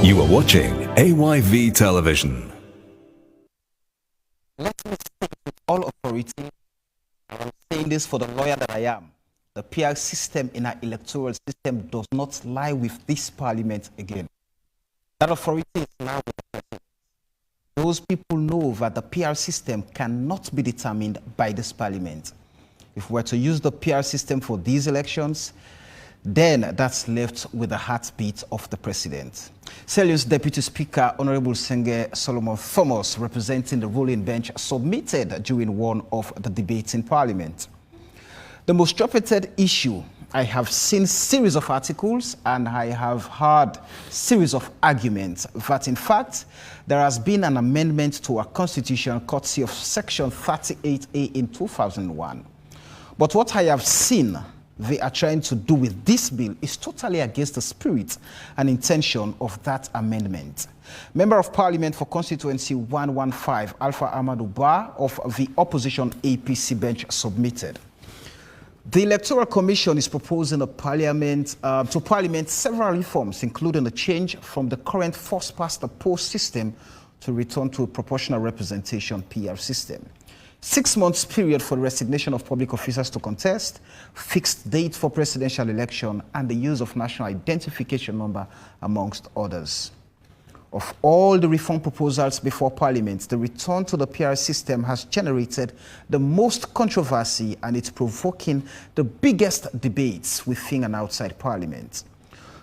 You are watching AYV Television. Let me state with all authority, I am saying this for the lawyer that I am. The PR system in our electoral system does not lie with this parliament again. That authority is now with the president. Those people know that the PR system cannot be determined by this parliament. If we're to use the PR system for these elections, then that's left with the heartbeat of the president. Celius Deputy Speaker Honorable Senge Solomon Thomas, representing the ruling bench, submitted during one of the debates in Parliament. The most trumpeted issue, I have seen series of articles and I have heard series of arguments that in fact there has been an amendment to our constitution courtesy of section 38A in 2001. But what I have seen they are trying to do with this bill is totally against the spirit and intention of that amendment. Member of Parliament for Constituency 115, Alpha Amadou Ba of the opposition APC bench submitted. The Electoral Commission is proposing to Parliament several reforms, including a change from the current first-past-the-post system to return to a proportional representation PR system. 6 months period for the resignation of public officers to contest, fixed date for presidential election, and the use of national identification number, amongst others. Of all the reform proposals before Parliament, the return to the PR system has generated the most controversy and it's provoking the biggest debates within and outside Parliament.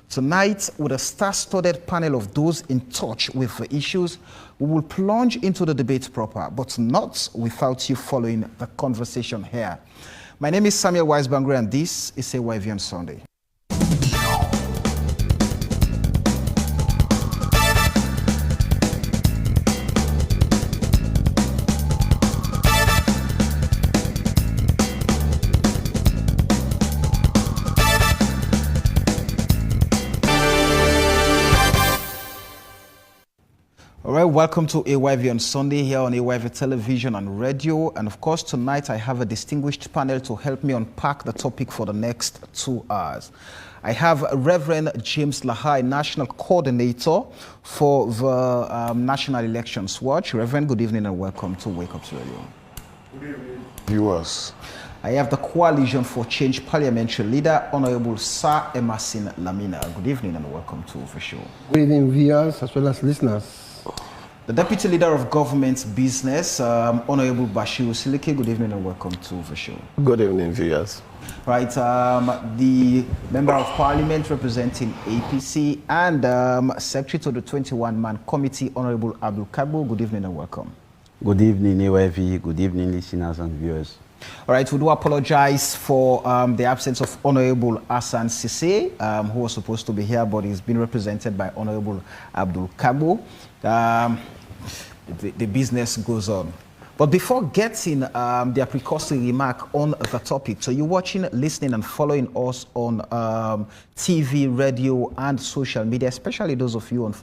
Tonight, with a star-studded panel of those in touch with the issues, we will plunge into the debate proper, but not without you following the conversation here. My name is Samuel Weisbangre, and this is AYV on Sunday. All right, welcome to AYV on Sunday here on AYV Television and Radio. And of course, tonight I have a distinguished panel to help me unpack the topic for the next 2 hours. I have Reverend James Lahai, National Coordinator for the National Elections Watch. Reverend, good evening and welcome to Wake Up to Radio. Good evening, viewers. I have the Coalition for Change Parliamentary Leader, Honorable Sir Emerson Lamina. Good evening and welcome to the show. Good evening, viewers as well as listeners. The Deputy Leader of Government Business, Honorable Bashir Silike, good evening and welcome to the show. Good evening, viewers. Right, the Member of Parliament representing APC and Secretary to the 21-man committee, Honorable Abdul Kabo, good evening and welcome. Good evening, AYV. Good evening, listeners and viewers. All right, we do apologize for the absence of Honorable Hassan Sise, who was supposed to be here, but he's been represented by Honorable Abdul Kabo. The business goes on. But before getting their precursory remark on the topic, so you're watching, listening, and following us on TV, radio, and social media, especially those of you on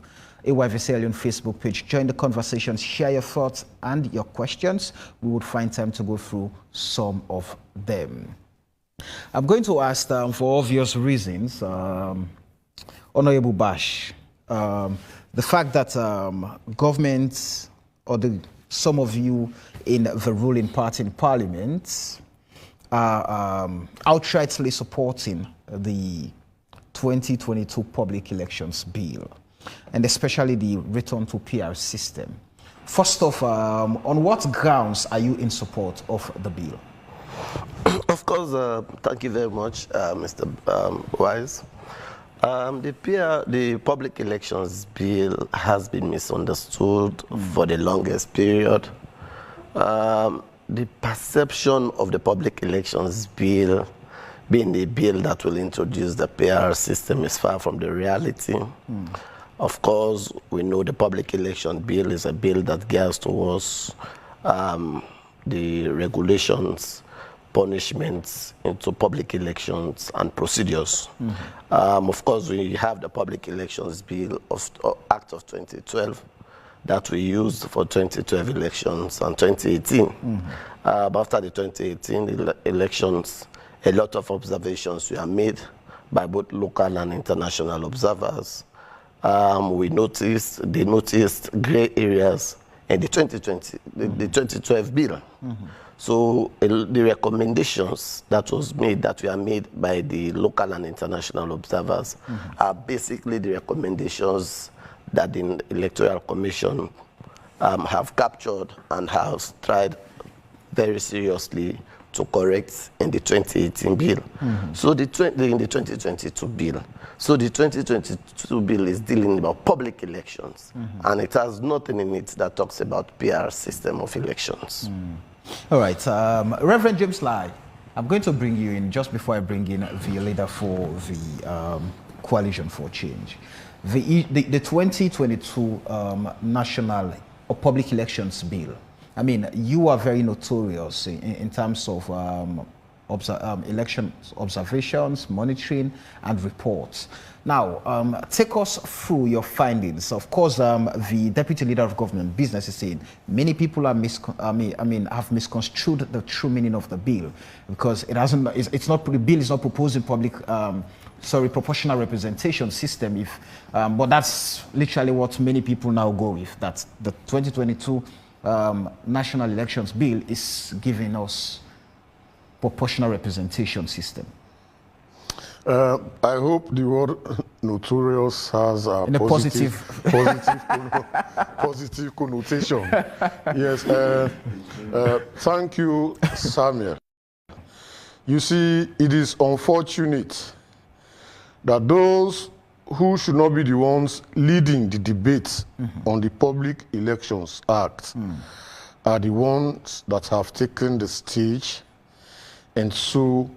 AYVCL on Facebook page. Join the conversation, share your thoughts and your questions. We would find time to go through some of them. I'm going to ask, for obvious reasons, Honorable Bash, the fact that government or some of you in the ruling party in Parliament are outrightly supporting the 2022 public elections bill, and especially the return to PR system. First off, on what grounds are you in support of the bill? Of course, thank you very much, Mr. Wise. The public elections bill has been misunderstood for the longest period. The perception of the public elections bill being the bill that will introduce the PR system is far from the reality. Of course, we know the public election bill is a bill that gears towards the regulations, punishments into public elections and procedures. Of course, we have the Public Elections Bill of Act of 2012 that we used for 2012 elections and 2018. But after the 2018 elections, a lot of observations were made by both local and international observers they noticed gray areas in the 2012 bill. So the recommendations that were made by the local and international observers are basically the recommendations that the Electoral Commission have captured and have tried very seriously to correct in the 2018 bill. So in the 2022 bill. So the 2022 bill is dealing about public elections, and it has nothing in it that talks about PR system of elections. All right, Reverend James Lai, I'm going to bring you in just before I bring in the leader for the Coalition for Change. The 2022 National or Public Elections Bill. I mean, you are very notorious in terms of election observations, monitoring, and reports. Now, take us through your findings. Of course, the Deputy Leader of Government Business is saying many people are have misconstrued the true meaning of the bill because it hasn't. The bill is not proposing proportional representation system. But that's literally what many people now go with. That the 2022 National Elections Bill is giving us proportional representation system. I hope the word notorious has a positive connotation. Yes. Thank you, Samuel. You see, it is unfortunate that those who should not be the ones leading the debate on the Public Elections Act are the ones that have taken the stage and so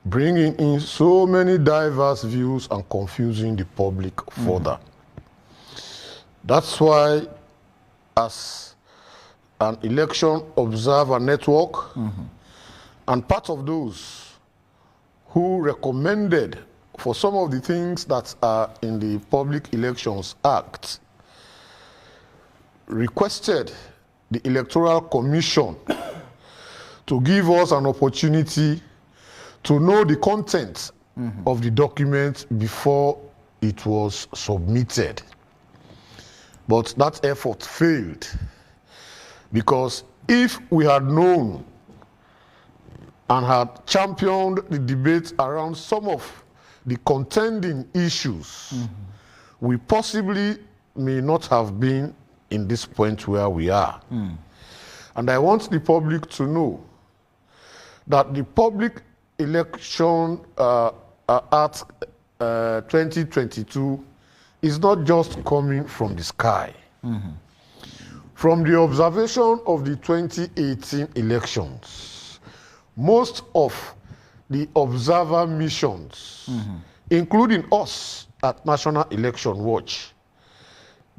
bringing in so many diverse views and confusing the public further. That's why, as an election observer network, and part of those who recommended for some of the things that are in the Public Elections Act, requested the Electoral Commission to give us an opportunity to know the content of the document before it was submitted. But that effort failed, because if we had known and had championed the debate around some of the contending issues, we possibly may not have been in this point where we are. And I want the public to know that the Public Election Act 2022 is not just coming from the sky. From the observation of the 2018 elections, most of the observer missions, including us at National Election Watch,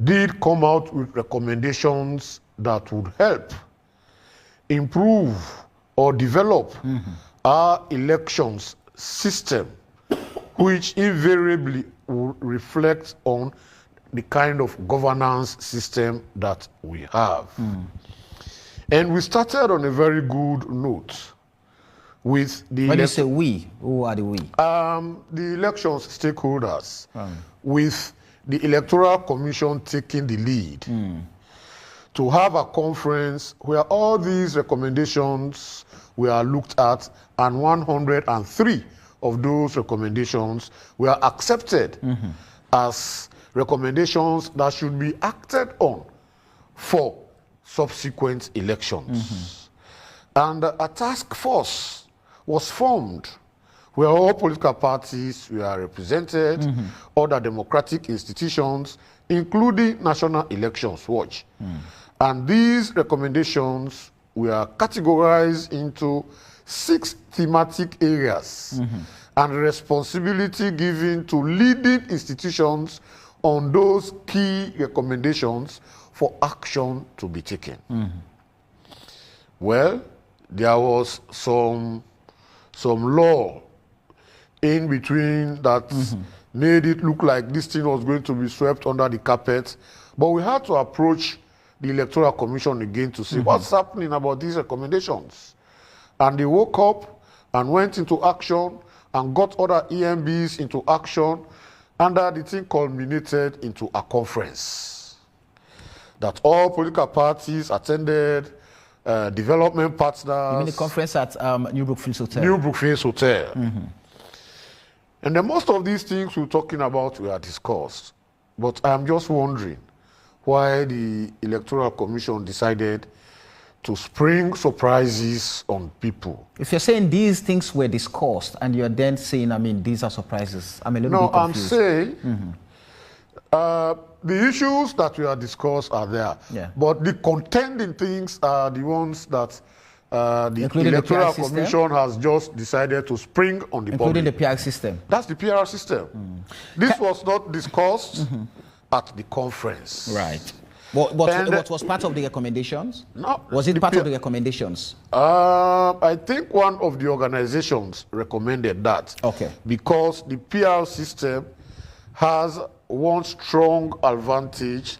did come out with recommendations that would help improve or develop our elections system, which invariably will reflect on the kind of governance system that we have. And we started on a very good note with the... When you say we, who are the we? The elections stakeholders, with the Electoral Commission taking the lead to have a conference where all these recommendations were looked at, and 103 of those recommendations were accepted as recommendations that should be acted on for subsequent elections. And a task force was formed where all political parties were represented, other democratic institutions, including National Elections Watch. And these recommendations were categorized into 6 thematic areas, and responsibility given to leading institutions on those key recommendations for action to be taken. Well, there was some law in between that made it look like this thing was going to be swept under the carpet, but we had to approach the Electoral Commission again to see what's happening about these recommendations. And they woke up and went into action and got other EMBs into action, And the thing culminated into a conference that all political parties attended, development partners. You mean the conference at New Brookfield Hotel? New Brookfield Hotel. And then most of these things we're talking about were discussed. But I'm just wondering why the Electoral Commission decided to spring surprises on people. If you're saying these things were discussed and you're then saying, I mean, these are surprises, I'm a little bit confused. I'm saying the issues that we are discussed are there. Yeah. But the contending things are the ones that the Including Electoral the PR Commission system? has just decided to spring on the Including public. the PR system. That's the PR system. This was not discussed at the conference. Right. What was part of the recommendations? No. Was it part of the recommendations? I think one of the organizations recommended that. Okay. Because the PR system has one strong advantage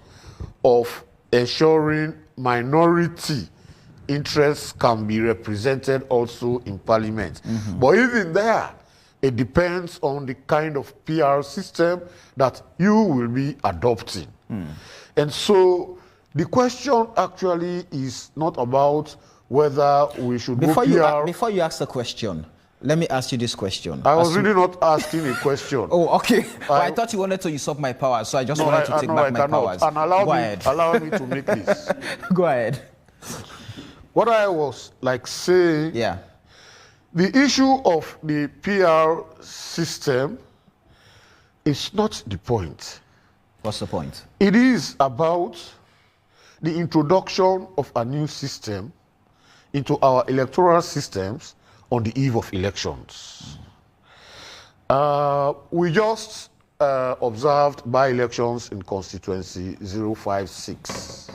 of ensuring minority interests can be represented also in Parliament. But even there, it depends on the kind of PR system that you will be adopting. And so the question actually is not about whether we should go PR. Before you ask the question, let me ask you this question. I was really not asking a question. Oh, okay. I thought you wanted to usurp my powers, so I just wanted to take back my powers. And allow me to make this. Go ahead. What I was saying, the issue of the PR system is not the point. What's the point? It is about the introduction of a new system into our electoral systems on the eve of elections. We just observed by-elections in constituency 056.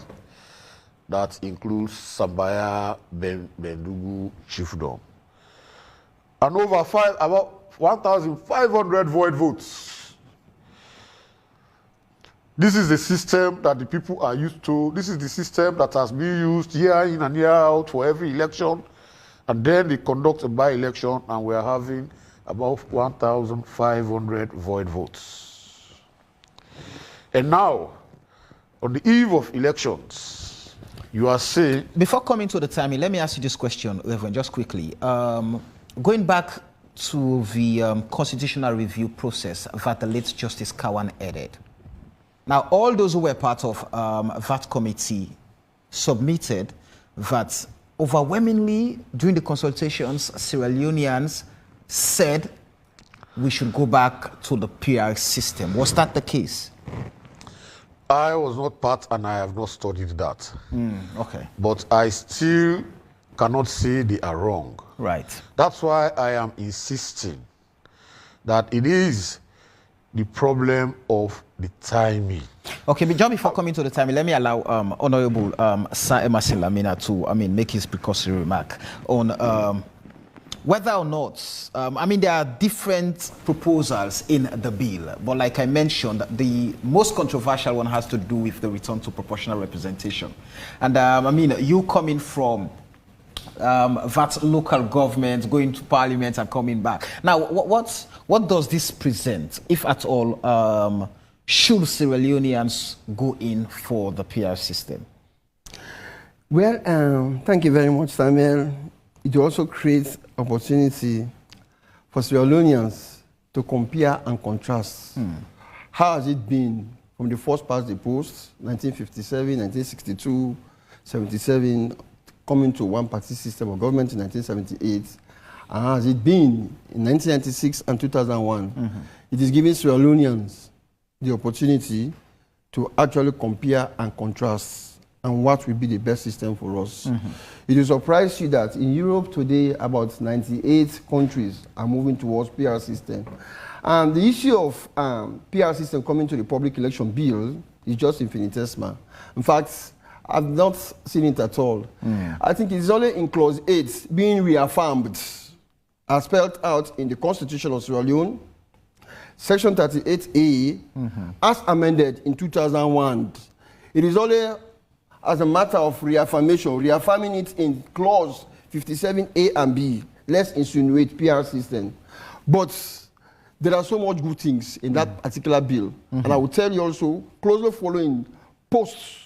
That includes Sambaya, Bendugu, Chiefdom. And about 1,500 void votes. This is the system that the people are used to. This is the system that has been used year in and year out for every election. And then they conduct a by-election, and we are having about 1,500 void votes. And now, on the eve of elections, you are saying... Before coming to the timing, let me ask you this question, Reverend, just quickly. Going back to the constitutional review process that the late Justice Kawan headed. Now, all those who were part of that committee submitted that overwhelmingly during the consultations, Sierra Leoneans said we should go back to the PR system. Was that the case? I was not part and I have not studied that. Okay. But I still cannot say they are wrong. Right. That's why I am insisting that it is the problem of the timing. Okay, but just before coming to the timing, let me allow Honorable Sir Emerson Lamina to, make his precursory remark on whether or not, there are different proposals in the bill, but like I mentioned, the most controversial one has to do with the return to proportional representation. And you coming from that local government, going to Parliament and coming back. Now, what does this present, if at all, should Sierra Leoneans go in for the PR system? Well, thank you very much, Samuel. It also creates opportunity for Sierra Leoneans to compare and contrast. How has it been from the first past the post, 1957, 1962, 77, coming to one-party system of government in 1978, and how has it been in 1996 and 2001? It is giving Sierra Leoneans the opportunity to actually compare and contrast and what will be the best system for us. It will surprise you that in Europe today, about 98 countries are moving towards PR system. And the issue of PR system coming to the public election bill is just infinitesimal. In fact, I've not seen it at all. I think it's only in clause 8 being reaffirmed, as spelled out in the Constitution of Sierra Leone, Section 38A, as amended in 2001. It is only as a matter of reaffirming it in clause 57A and B. Let's insinuate PR system. But there are so much good things in that particular bill. And I will tell you also, closely following post-war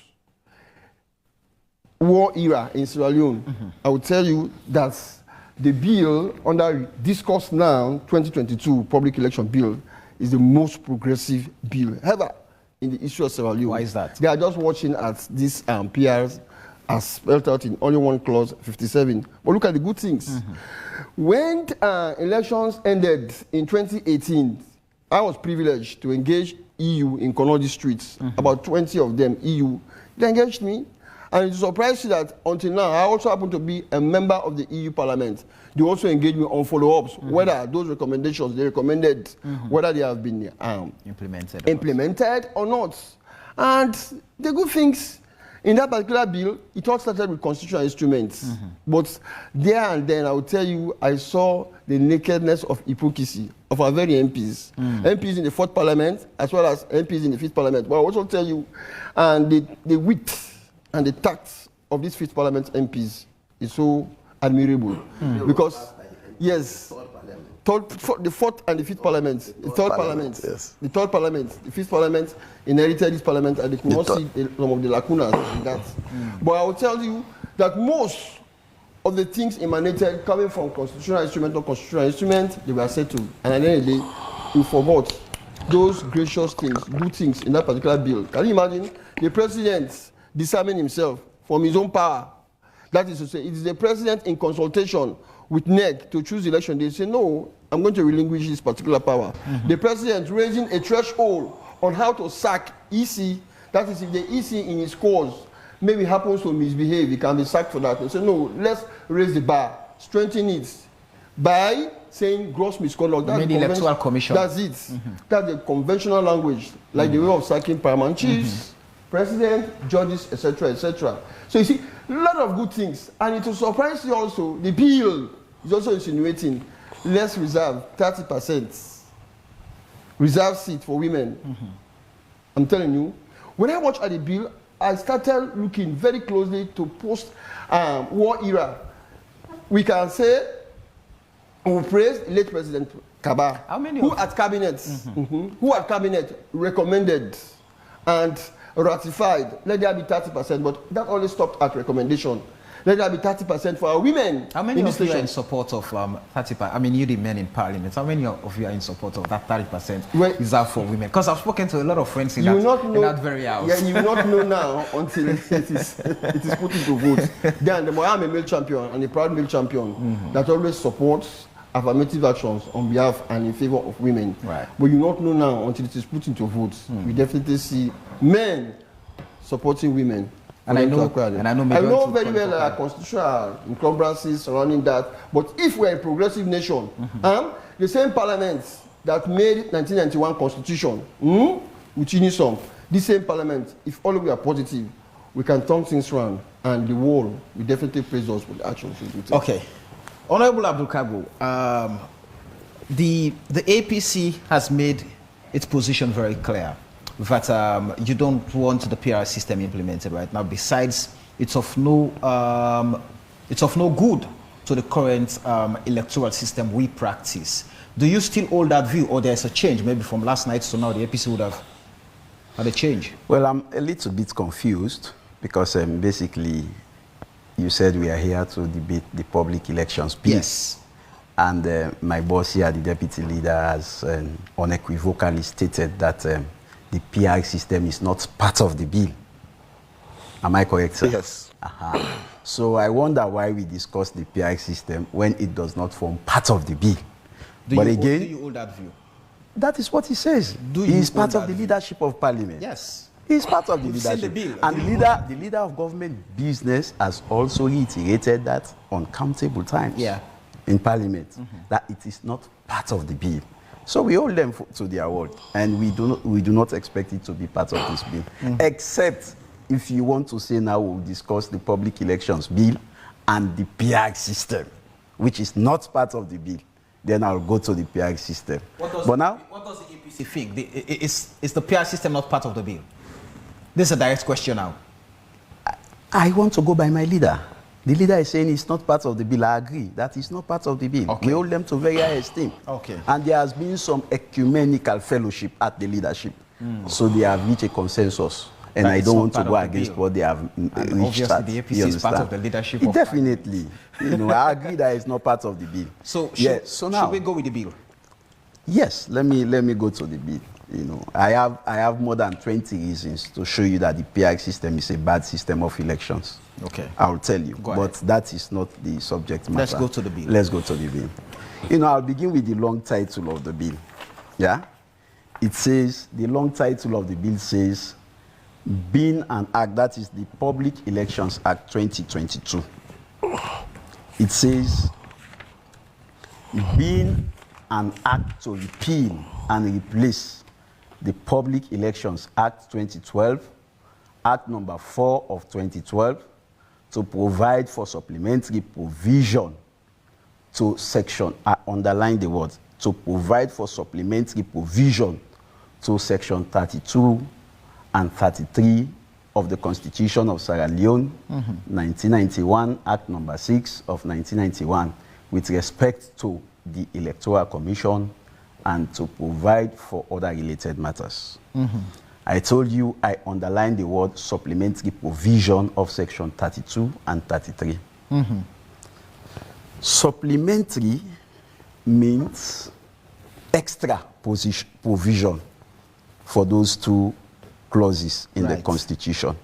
era in Sierra Leone, I will tell you that the bill under discourse now, 2022 public election bill, is the most progressive bill ever in the issue of Sierra Leone. Why is that? They are just watching at these PRs as spelled out in only one clause, 57. But look at the good things. When elections ended in 2018, I was privileged to engage EU in Konoji streets. About 20 of them, EU. They engaged me. And it surprised you that until now, I also happen to be a member of the EU Parliament. They also engaged me on follow-ups, whether those recommendations they recommended, whether they have been implemented or not. And the good things in that particular bill, it all started with constitutional instruments. But there and then, I will tell you, I saw the nakedness of hypocrisy of our very MPs. MPs in the 4th Parliament, as well as MPs in the 5th Parliament. But I will also tell you, and the wit and the tact of these 5th Parliament MPs is so admirable. Because, yes, the 4th and the 5th Parliament, the 3rd Parliament, yes. the 3rd Parliament, the 5th Parliament inherited this Parliament, and they could not see some of the lacunas in that. But I will tell you that most of the things emanated coming from constitutional instrument or constitutional instrument, they were settled. And at the end of the day, you forgot those gracious things, good things in that particular bill. Can you imagine the president disarming himself from his own power? That is to say, it is the president in consultation with NEC to choose the election. They say, no, I'm going to relinquish this particular power. The president raising a threshold on how to sack EC, that is, if the EC in his cause maybe happens to misbehave, he can be sacked for that. They say, no, let's raise the bar, strengthen it by saying gross misconduct. That's the electoral commission. That's it. That's the conventional language, like the way of sacking paramount chiefs, president, judges, etc., etc. So you see, a lot of good things. And it will surprise you also, the bill is also insinuating, let's reserve 30% reserve seat for women. I'm telling you, when I watched at the bill, I started looking very closely to post-war era. We can say, we praise late President Kaba, who at cabinet, who at cabinet recommended and ratified, let there be 30%, but that only stopped at recommendation. Let there be 30% for our women. How many of you are in support of 30%? I mean, you the men in parliament. How many of you are in support of that 30% reserved for women? Because I've spoken to a lot of friends in that very house. Yeah, you will not know now until it is put into vote. Then I'm a male champion and a proud male champion that always supports affirmative actions on behalf and in favor of women. Right. But you not know now until it is put into vote. We definitely see men supporting women. And I know very well there are constitutional encumbrances surrounding that. But if we're a progressive nation, the same parliament that made 1991 constitution, the same parliament, if all we are positive, we can turn things around, and the world will definitely praise us for the actions we do take. Okay. Honorable Abdul Kago, the APC has made its position very clear that you don't want the PR system implemented right now. Besides, it's of no good to the current electoral system we practice. Do you still hold that view, or there's a change? Maybe from last night to now, the APC would have had a change. Well, I'm a little bit confused because basically, you said we are here to debate the public elections bill. Yes. And my boss here, the deputy leader, has unequivocally stated that the PR system is not part of the bill. Am I correct, sir? Yes. So I wonder why we discuss the PR system when it does not form part of the bill. Do you hold that view? That is what he says. He is part of the leadership of parliament. Yes. He is part of the leadership. The bill. And the leader of government business has also reiterated that on countable times in parliament, that it is not part of the bill. So we hold them to their word, and we do not expect it to be part of this bill, except if you want to say now we'll discuss the public elections bill and the PR system, which is not part of the bill. Then I'll go to the PR system. What does the APC think? Is the PR system not part of the bill? This is a direct question now. I want to go by my leader. The leader is saying it's not part of the bill. I agree that it's not part of the bill. Okay. We hold them to very high esteem. Okay. And there has been some ecumenical fellowship at the leadership. So they have reached a consensus. And That I it's don't not want to part go of the against bill. what they have And reached. obviously At, the you APC is part of understand? the leadership of Definitely. I agree that it's not part of the bill. So, So now, should we go with the bill? yes, let me go to the bill. I have more than 20 reasons to show you that the PRX system is a bad system of elections. Okay. I'll tell you. Go But ahead. that is not the subject matter. Let's go to the bill. Let's go to the bill. I'll begin with the long title of the bill. Yeah? It says, the long title of the bill says, being an act, that is the Public Elections Act 2022. It says, being an act to repeal and replace the Public Elections Act 2012, Act number 4 of 2012, to provide for supplementary provision to section, I underline the words, to provide for supplementary provision to section 32 and 33 of the Constitution of Sierra Leone, 1991, Act number 6 of 1991, with respect to the Electoral Commission and to provide for other related matters. I told you I underlined the word supplementary provision of section 32 and 33. Supplementary means extra provision for those two clauses in the Constitution.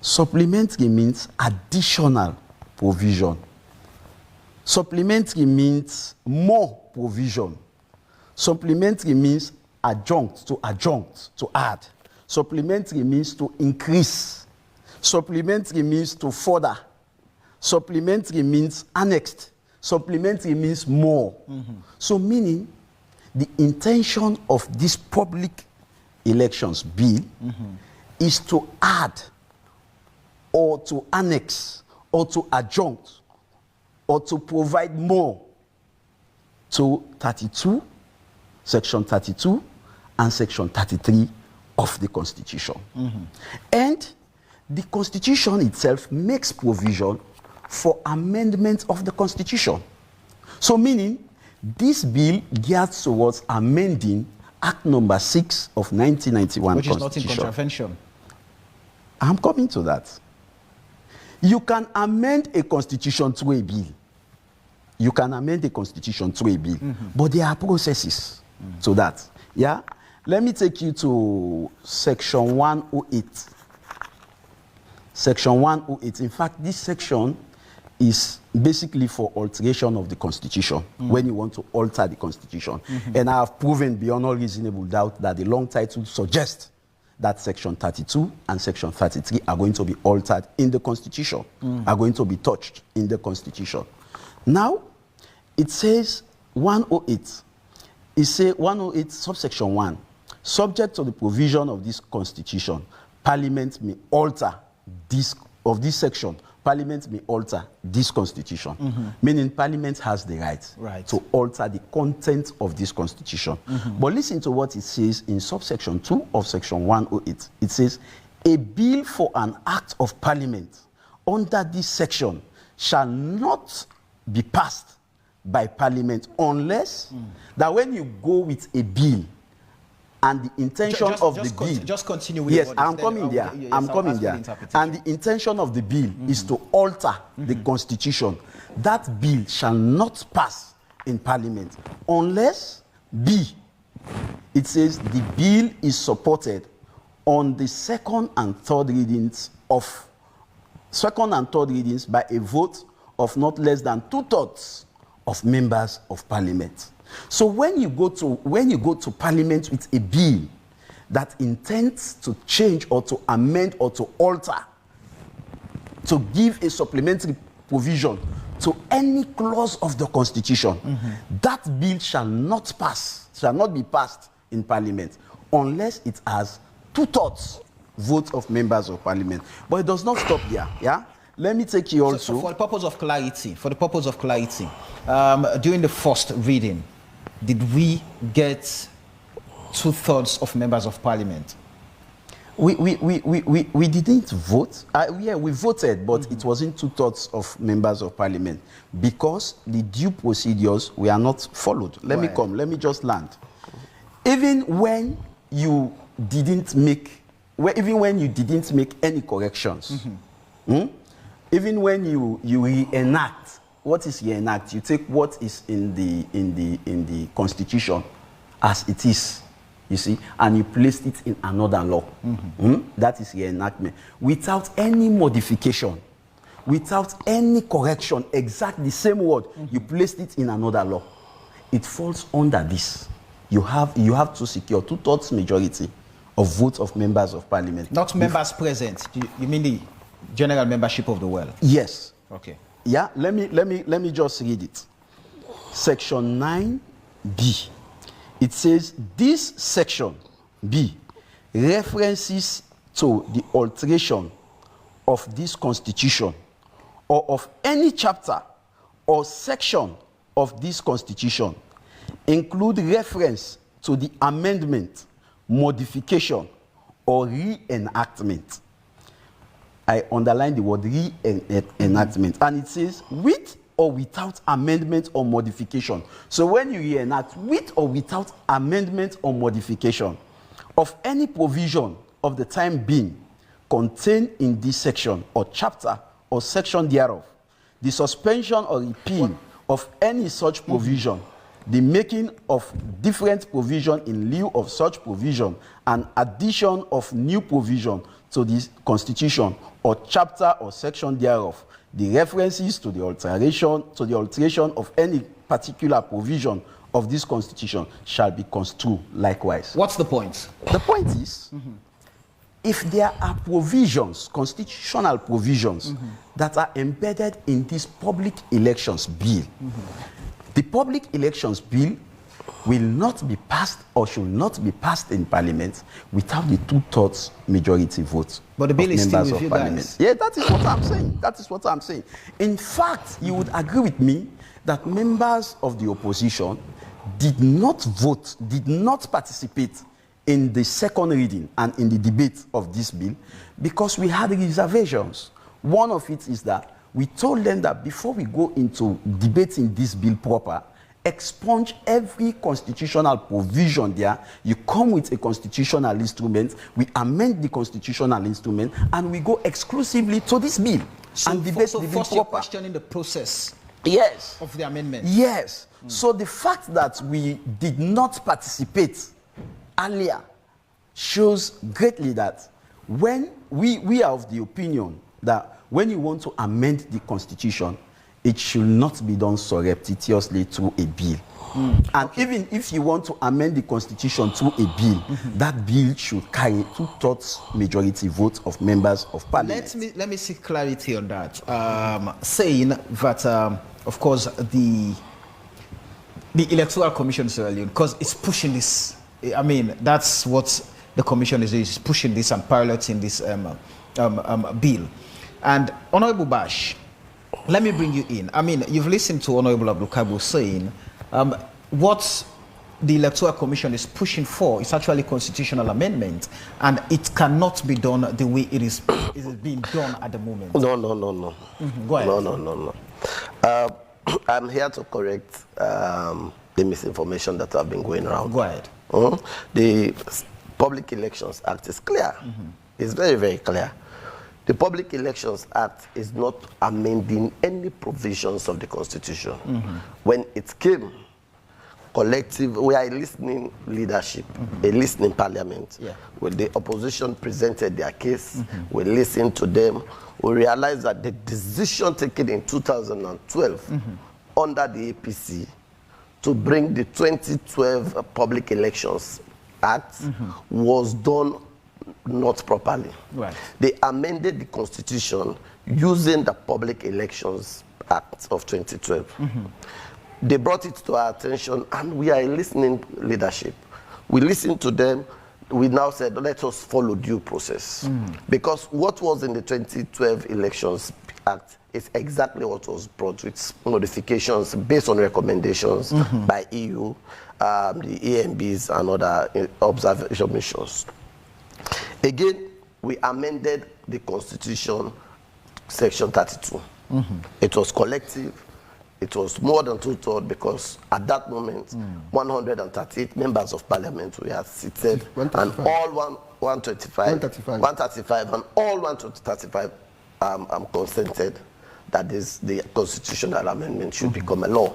Supplementary means additional provision. Supplementary means more provision. Supplementary means adjunct, to add. Supplementary means to increase. Supplementary means to further. Supplementary means annexed. Supplementary means more. So meaning the intention of this public elections bill is to add or to annex or to adjunct or to provide more to 32, section 32 and section 33 of the Constitution. And the Constitution itself makes provision for amendment of the Constitution. So meaning this bill gears towards amending Act number 6 of 1991 Which is not in Constitution. contravention. I'm coming to that. You can amend a constitution through a bill. You can amend a constitution through a bill. But there are processes to that. Yeah? Let me take you to section 108. Section 108. In fact, this section is basically for alteration of the Constitution, when you want to alter the Constitution. And I have proven beyond all reasonable doubt that the long title suggests that section 32 and section 33 are going to be altered in the Constitution, are going to be touched in the Constitution. Now, it says 108. It says 108 subsection 1. Subject to the provision of this Constitution, Parliament may alter this section. Parliament may alter this Constitution, meaning Parliament has the right to alter the content of this Constitution. But listen to what it says in subsection 2 of section 108. It says, a bill for an act of Parliament under this section shall not be passed by Parliament unless that when you go with a bill and the intention of the bill... Just continue with yes, I'm coming there. I'm coming there. And the intention of the bill is to alter the Constitution. That bill shall not pass in Parliament unless B, it says the bill is supported on the second and third readings by a vote of not less than 2/3 of members of Parliament. So when you go to Parliament with a bill that intends to change or to amend or to alter, to give a supplementary provision to any clause of the Constitution, that bill shall not be passed in Parliament unless it has 2/3 votes of members of Parliament. But it does not stop there. Yeah. Let me take you also. So for the purpose of clarity, during the first reading, did we get 2/3 of members of Parliament? We didn't vote. Yeah, we voted, but it wasn't 2/3 of members of parliament because the due procedures were not followed. Let me just land. Even when you didn't make any corrections, even when you reenact, what is reenact? You take what is in the constitution as it is, you see, and you placed it in another law. That is reenactment. Without any modification, without any correction, exact the same word, you placed it in another law. It falls under this. You have to secure 2/3 majority of votes of members of parliament. Not members present. You mean the general membership of the world? Yes. Okay. Yeah. Let me just read it. Section 9B. It says this section B references to the alteration of this constitution or of any chapter or section of this constitution include reference to the amendment, modification, or reenactment. I underline the word reenactment. And it says with or without amendment or modification. So when you reenact with or without amendment or modification of any provision of the time being contained in this section or chapter or section thereof, the suspension or repeal of any such provision, the making of different provision in lieu of such provision, and addition of new provision to this constitution or chapter or section thereof, the references to the alteration of any particular provision of this constitution shall be construed likewise. What's the point? The point is, if there are provisions, constitutional provisions, that are embedded in this public elections bill, the public elections bill will not be passed or should not be passed in parliament without the 2/3 majority vote. But the bill is still with you parliament. guys. Yeah, that is what I'm saying. That is what I'm saying. In fact, you would agree with me that members of the opposition did not vote, did not participate in the second reading and in the debate of this bill because we had reservations. One of it is that we told them that before we go into debating this bill proper, expunge every constitutional provision there. You come with a constitutional instrument, we amend the constitutional instrument, and we go exclusively to this bill and debate the bill first you're proper. questioning the process of the amendment. Yes. So the fact that we did not participate earlier shows greatly that when we are of the opinion that when you want to amend the constitution, it should not be done surreptitiously through a bill. And even if you want to amend the constitution through a bill, that bill should carry 2/3 majority vote of members of parliament. Let me seek clarity on that. Saying that, of course, the Electoral Commission is early because it's pushing this. I mean, that's what the commission is doing, is pushing this and piloting this bill. And Honorable Bash, let me bring you in. I mean, you've listened to Honorable Abdul Kabu saying what the Electoral Commission is pushing for is actually constitutional amendment, and it cannot be done the way it is being done at the moment. No. Go ahead. No. I'm here to correct the misinformation that have been going around. Go ahead. The Public Elections Act is clear. It's very, very clear. The Public Elections Act is not amending any provisions of the Constitution. When it came, we are a listening leadership, a listening parliament. When the opposition presented their case, we listened to them. We realized that the decision taken in 2012 under the APC to bring the 2012 Public Elections Act was done not properly. Right. They amended the Constitution using the Public Elections Act of 2012. They brought it to our attention, and we are a listening leadership. We listened to them. We now said, let us follow due process. Because what was in the 2012 Elections Act is exactly what was brought with modifications based on recommendations by EU, the EMBs, and other observation missions. Again, we amended the Constitution, Section 32. It was collective. It was more than 2/3 because at that moment, 138 members of parliament were seated, and all 135, and all 135 consented that the constitutional amendment should become a law.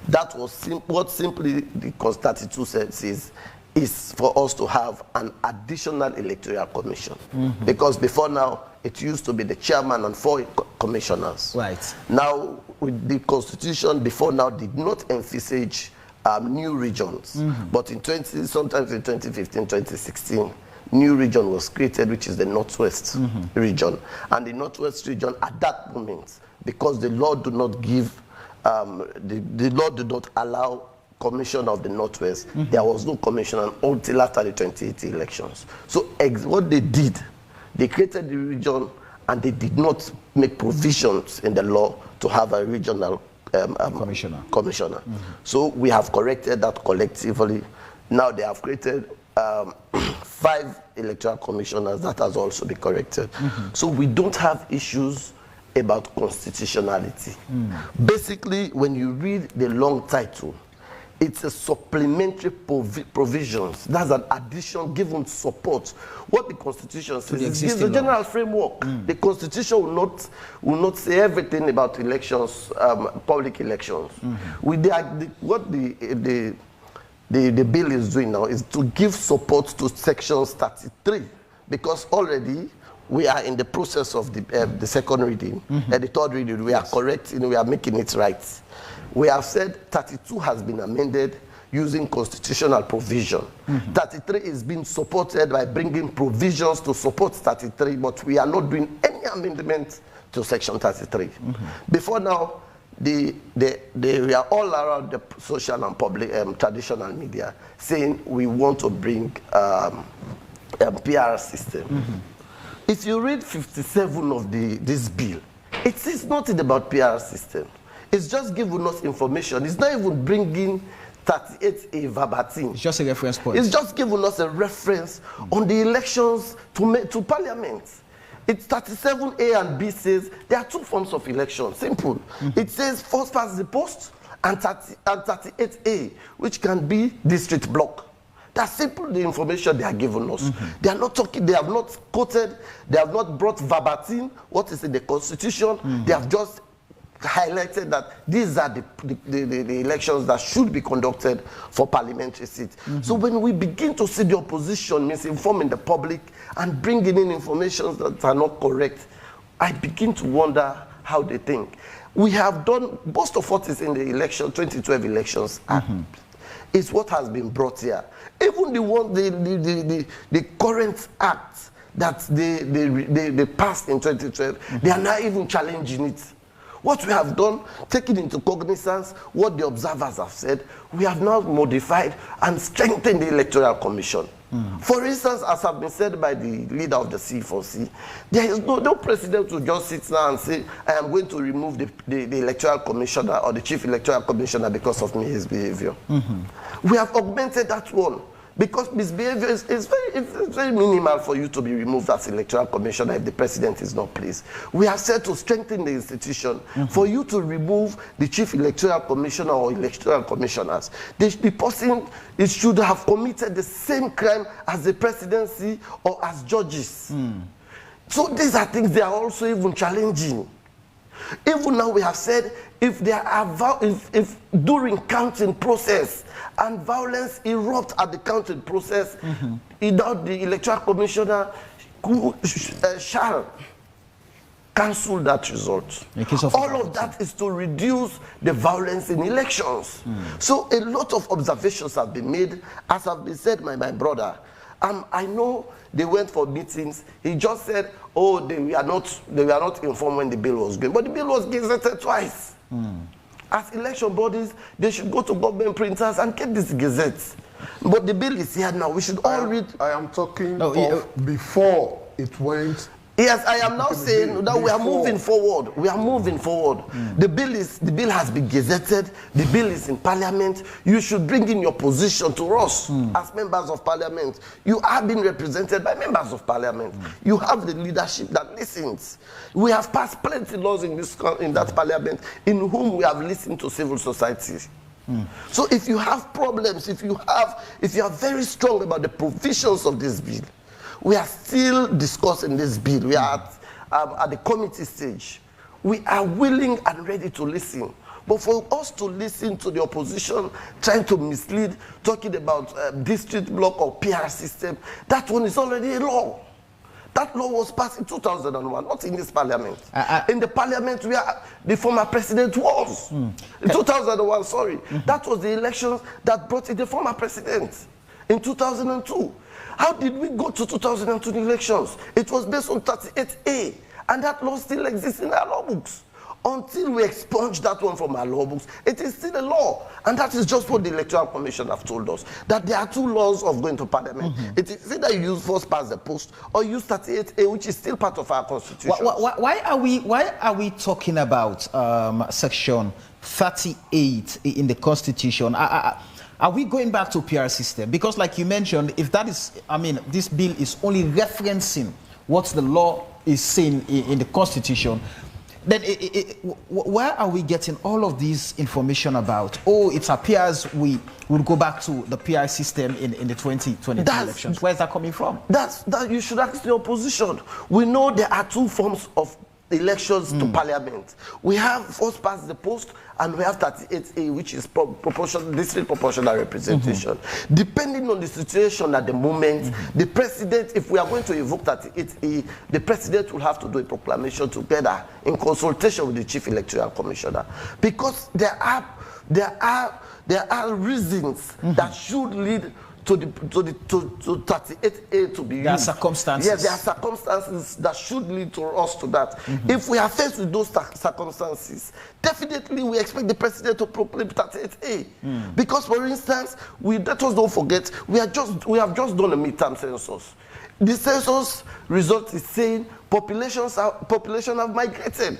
That was what simply the Constitution 32 says is for us to have an additional electoral commission. Because before now, it used to be the chairman and 4 commissioners. Right. Now, with the Constitution before now did not envisage new regions. But sometimes in 2015, 2016, new region was created, which is the Northwest region. And the Northwest region at that moment, because the law do not give, the law did not allow commission of the Northwest, there was no commission until after the 2018 elections. So what they did, they created the region and they did not make provisions in the law to have a regional commissioner. So we have corrected that collectively. Now they have created 5 electoral commissioners. That has also been corrected. So we don't have issues about constitutionality. Basically, when you read the long title, it's a supplementary provisions. That's an addition given support. What the Constitution says is the general framework. The Constitution will not say everything about elections, public elections. What the bill is doing now is to give support to sections 33, because already we are in the process of the second reading, the third reading. We are correcting, we are making it right. We have said 32 has been amended using constitutional provision. 33 is being supported by bringing provisions to support 33, but we are not doing any amendment to section 33. Before now, they were all around the social and public traditional media saying we want to bring a PR system. If you read 57 of this bill, it is nothing about PR system. It's just giving us information. It's not even bringing 38A verbatim. It's just a reference point. It's just giving us a reference on the elections to parliament. It's 37A and B says there are 2 forms of election. Simple. It says first past the post and 38A, which can be district block. That's simple, the information they are giving us. They are not talking, they have not quoted, they have not brought verbatim what is in the Constitution. They have just highlighted that these are the elections that should be conducted for parliamentary seats. So when we begin to see the opposition misinforming the public and bringing in information that are not correct, I begin to wonder how they think. We have done, most of what is in the election, 2012 elections, is what has been brought here. Even the current act that they passed in 2012, they are not even challenging it. What we have done, taking into cognizance what the observers have said, we have now modified and strengthened the Electoral Commission. For instance, as has been said by the leader of the C4C, there is no president who just sits now and say, I am going to remove the Electoral Commissioner or the Chief Electoral Commissioner because of his behavior. We have augmented that one. Because misbehavior is very minimal for you to be removed as electoral commissioner if the president is not pleased. We have said to strengthen the institution for you to remove the chief electoral commissioner or electoral commissioners. The person should have committed the same crime as the presidency or as judges. So these are things they are also even challenging. Even now we have said if there are if during counting process and violence erupts at the counting process, either the electoral commissioner shall cancel that result. All of that is to reduce the violence in elections. So a lot of observations have been made, as have been said by my brother. I know they went for meetings. He just said, oh, they were not informed when the bill was given. But the bill was gazetted twice. As election bodies, they should go to government printers and get this gazette. But the bill is here now. We should all read. I am talking of before it went Yes, I am now saying that we are moving forward. We are moving forward. The bill has been gazetted. The bill is in Parliament. You should bring in your position to us as members of Parliament. You are being represented by members of Parliament. You have the leadership that listens. We have passed plenty laws in that Parliament in whom we have listened to civil society. So if you have problems, if you are very strong about the provisions of this bill, we are still discussing this bill. We are at the committee stage. We are willing and ready to listen. But for us to listen to the opposition trying to mislead, talking about district block or PR system, that one is already a law. That law was passed in 2001, not in this Parliament. In the Parliament where the former president was. In 2001, sorry. That was the elections that brought in the former president in 2002. How did we go to 2002 elections? It was based on 38A, and that law still exists in our law books. Until we expunge that one from our law books, it is still a law. And that is just what the Electoral Commission have told us, that there are two laws of going to Parliament. It is either you use first past the post or use 38A, which is still part of our constitution. Why are we talking about section 38 in the constitution? Are we going back to PR system? Because like you mentioned, if that is, this bill is only referencing what the law is saying in the constitution, then where are we getting all of this information about? Oh, it appears we will go back to the PR system in the 2022 elections. Where is that coming from? That you should ask the opposition. We know there are two forms of elections to Parliament. We have first past the post, and we have 38A, which is district proportional representation. Depending on the situation at the moment, the president, if we are going to evoke 38A, the president will have to do a proclamation together in consultation with the Chief Electoral Commissioner, because there are reasons that should lead to 38A to be used. There are circumstances. Yes, there are circumstances that should lead to us to that. If we are faced with those circumstances, definitely we expect the president to proclaim 38A. Because, for instance, let us don't forget, we have just done a midterm census. The census result is saying population have migrated.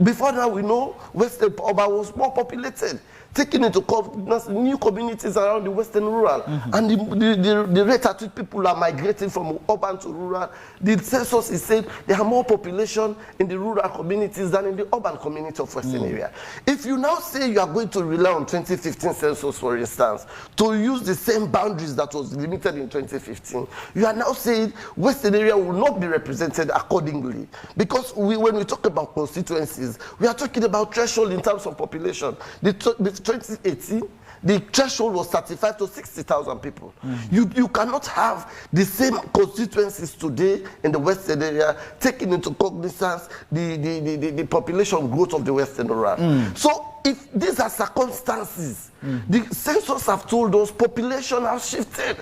Before now, we know Western Oba was more populated, taking into account new communities around the Western rural, and the rate at which people are migrating from urban to rural. The census is saying there are more population in the rural communities than in the urban community of Western area. If you now say you are going to rely on 2015 census, for instance, to use the same boundaries that was limited in 2015, you are now saying Western area will not be represented accordingly. Because when we talk about constituencies, we are talking about threshold in terms of population. The 2018, the threshold was 35 to 60,000 people. You cannot have the same constituencies today in the Western area taking into cognizance the population growth of the Western rural. So if these are circumstances, the census have told us population has shifted.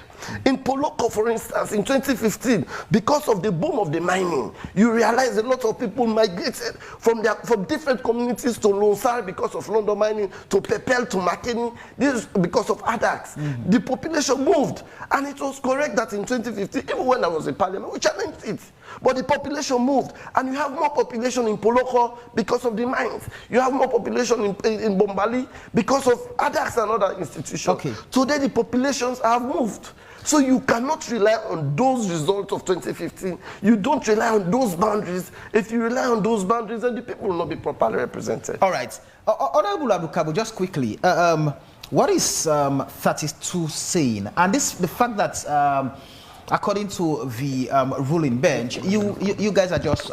In Poloko, for instance, in 2015, because of the boom of the mining, you realize a lot of people migrated from different communities to Lonsar because of London mining, to Pepel, to Makeni. This is because of ADAX. The population moved, and it was correct that in 2015, even when I was in Parliament, we challenged it. But the population moved, and you have more population in Poloko because of the mines. You have more population in Bombali because of ADAX and other institutions. Today, the populations have moved. So you cannot rely on those results of 2015. You don't rely on those boundaries. If you rely on those boundaries, then the people will not be properly represented. All right. Honorable Abukabu, just quickly, what is 32 saying? And the fact that according to the ruling bench, you guys are just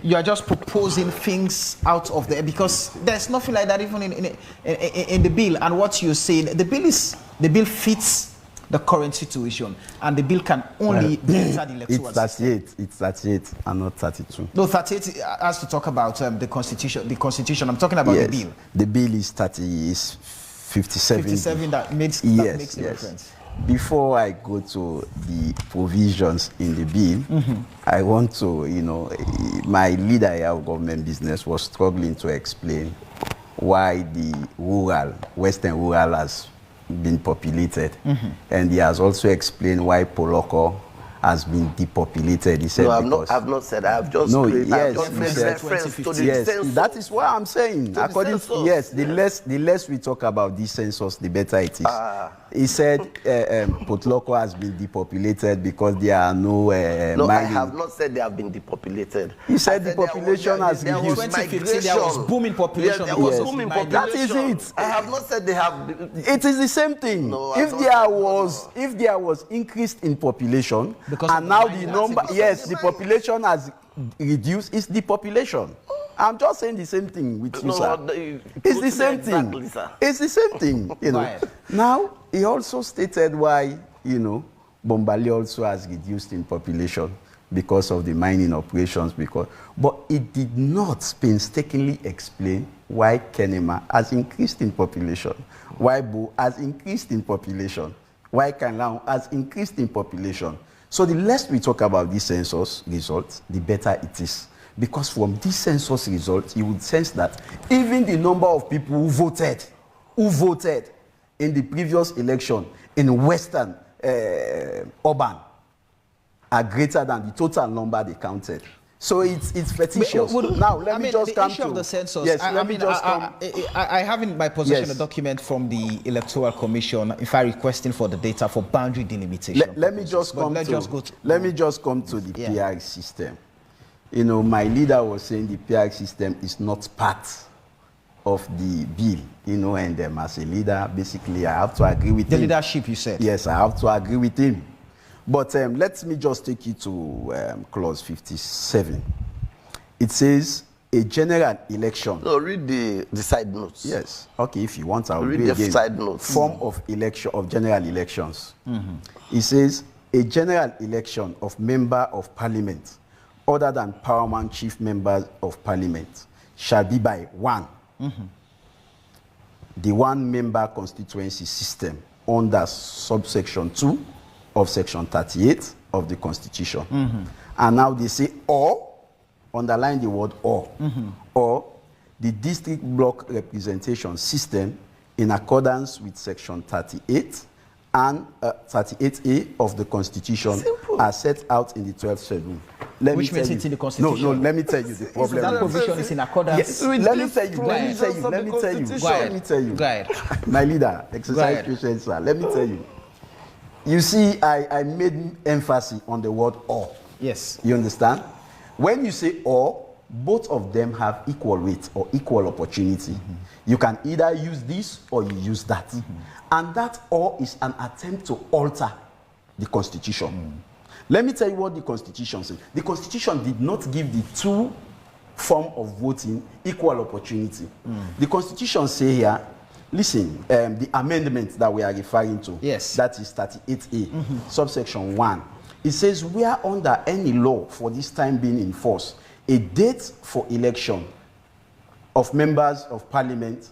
you are just proposing things out of there, because there's nothing like that even in the bill. And what you're saying, the bill fits the current situation, and the bill can only be entered the electoral system. It's 38 and not 32. No, 38 has to talk about the constitution. The constitution. I'm talking about the bill. The bill is 57. 57 that makes the difference. Before I go to the provisions in the bill, I want to, my leader here of government business was struggling to explain why the Western rural has been populated. And he has also explained why Poloko has been depopulated. He said No, I've not said that. I've just no, made yes, reference to the yes, census. that is what I'm saying. To According the to, census. yes, the less we talk about this census, the better it is. He said Potloko has been depopulated because there are no No, I mining. have not said they have been depopulated. He said the there population has there reduced. was 2015, there was migration. booming population. Yeah, there was Yes. booming That population. is it. I have not said they have. It is the same thing. No, I if don't- there was increase in population, Because of and the now the mining number, activities. yes, the population has reduced. It's the population. I'm just saying the same thing with you, No, sir. It's the same exactly, thing. sir. It's the same thing. You know. Right. Now he also stated why Bombali also has reduced in population because of the mining operations. But it did not painstakingly explain why Kenema has increased in population, why Bo has increased in population, why Kanlang has increased in population. So the less we talk about these census results, the better it is. Because from these census results, you would sense that even the number of people who voted in the previous election in Western urban are greater than the total number they counted. So it's fictitious. Now, let me just come the issue to of the census. Yes, I have in my possession Yes. a document from the Electoral Commission, in fact, requesting for the data for boundary delimitation. Let me just come to the Yeah. PR system. My leader was saying the PR system is not part of the bill, and as a leader, basically, I have to agree with The him. leadership, you said. Yes, I have to agree with him. But let me just take you to clause 57. It says a general election. No, read the side notes. Yes. Okay, if you want, I'll Read read the again. side notes. Form of election of general elections. It says a general election of member of parliament other than paramount chief members of parliament shall be by one. The one member constituency system under subsection 2 of section 38 of the Constitution. And now they say or, underline the word or the district block representation system in accordance with section 38 and 38A of the Constitution are set out in the 12th schedule. Which means it's in the Constitution. No, let me tell you the problem. That provision is in accordance. Yes, let me tell you. Go ahead. My leader, exercise patience, sir. Let me tell you. You see, I made emphasis on the word or. Yes. You understand? When you say or, both of them have equal weight or equal opportunity. You can either use this or you use that. And that or is an attempt to alter the Constitution. Let me tell you what the Constitution says. The Constitution did not give the two form of voting equal opportunity. The Constitution say here, listen, the amendment that we are referring to, yes, that is 38A, subsection 1. It says, where under any law for this time being in force, a date for election of members of parliament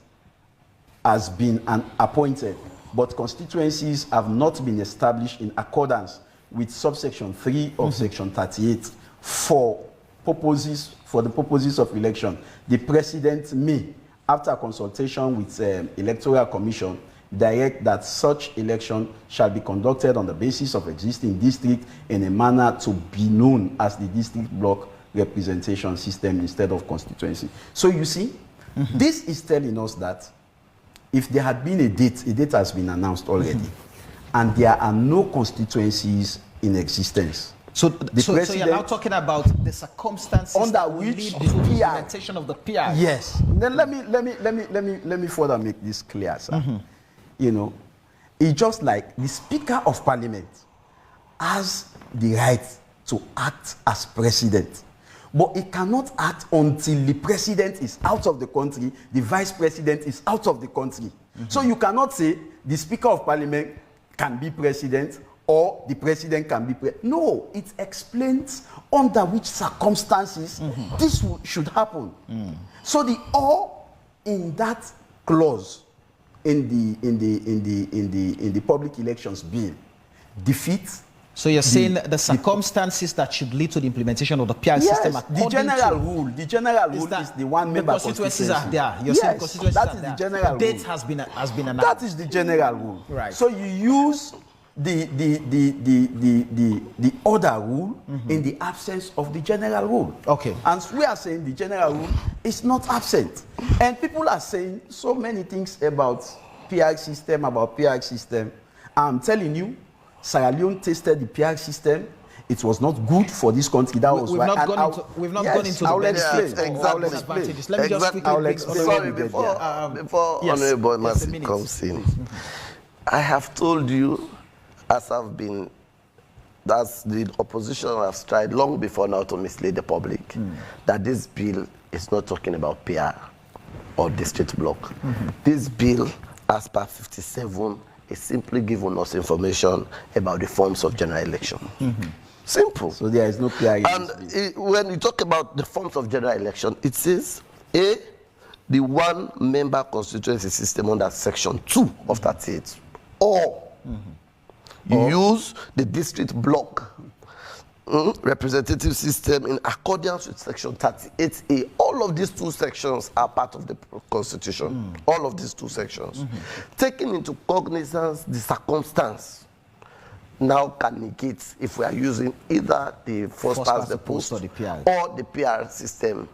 has been appointed, but constituencies have not been established in accordance with subsection 3 of section 38 for the purposes of election. The president may, after consultation with electoral commission, direct that such election shall be conducted on the basis of existing district in a manner to be known as the district block representation system instead of constituency. So you see, this is telling us that if there had been a date has been announced already, and there are no constituencies in existence. So you're now talking about the circumstances under that will which lead the to the implementation of the PR. Yes. Then let me further make this clear, sir. It's just like the Speaker of Parliament has the right to act as president, but he cannot act until the president is out of the country, the vice president is out of the country. So you cannot say the Speaker of Parliament can be president or the president can be president. No, it explains under which circumstances this should happen. So the or in that clause in the public elections bill defeats. So you're saying the circumstances that should lead to the implementation of the PR system, the general rule is the one member constituencies are there. You're yes, saying constituencies that are is there. the general Date rule. has been announced. That is the general rule. Right. So you use the other rule in the absence of the general rule. Okay. And we are saying the general rule is not absent. And people are saying so many things about PR system, I'm telling you, Sierra Leone tested the PR system. It was not good for this country. That was We've why. not gone into the benefits or disadvantages. Let me just quickly pick Sorry, before Honorable Mercy comes in, I have told you, as the opposition has tried long before now to mislead the public, that this bill is not talking about PR or district block. This bill, as per 57, is simply giving us information about the forms of general election. Simple. So there is no PR. And when you talk about the forms of general election, it says A, the one-member constituency system under section 2 of 38, or you use the district block representative system in accordance with section 38A. All of these two sections are part of the Constitution. All of these two sections. Taking into cognizance the circumstance now can negate if we are using either the first past the post or the PR system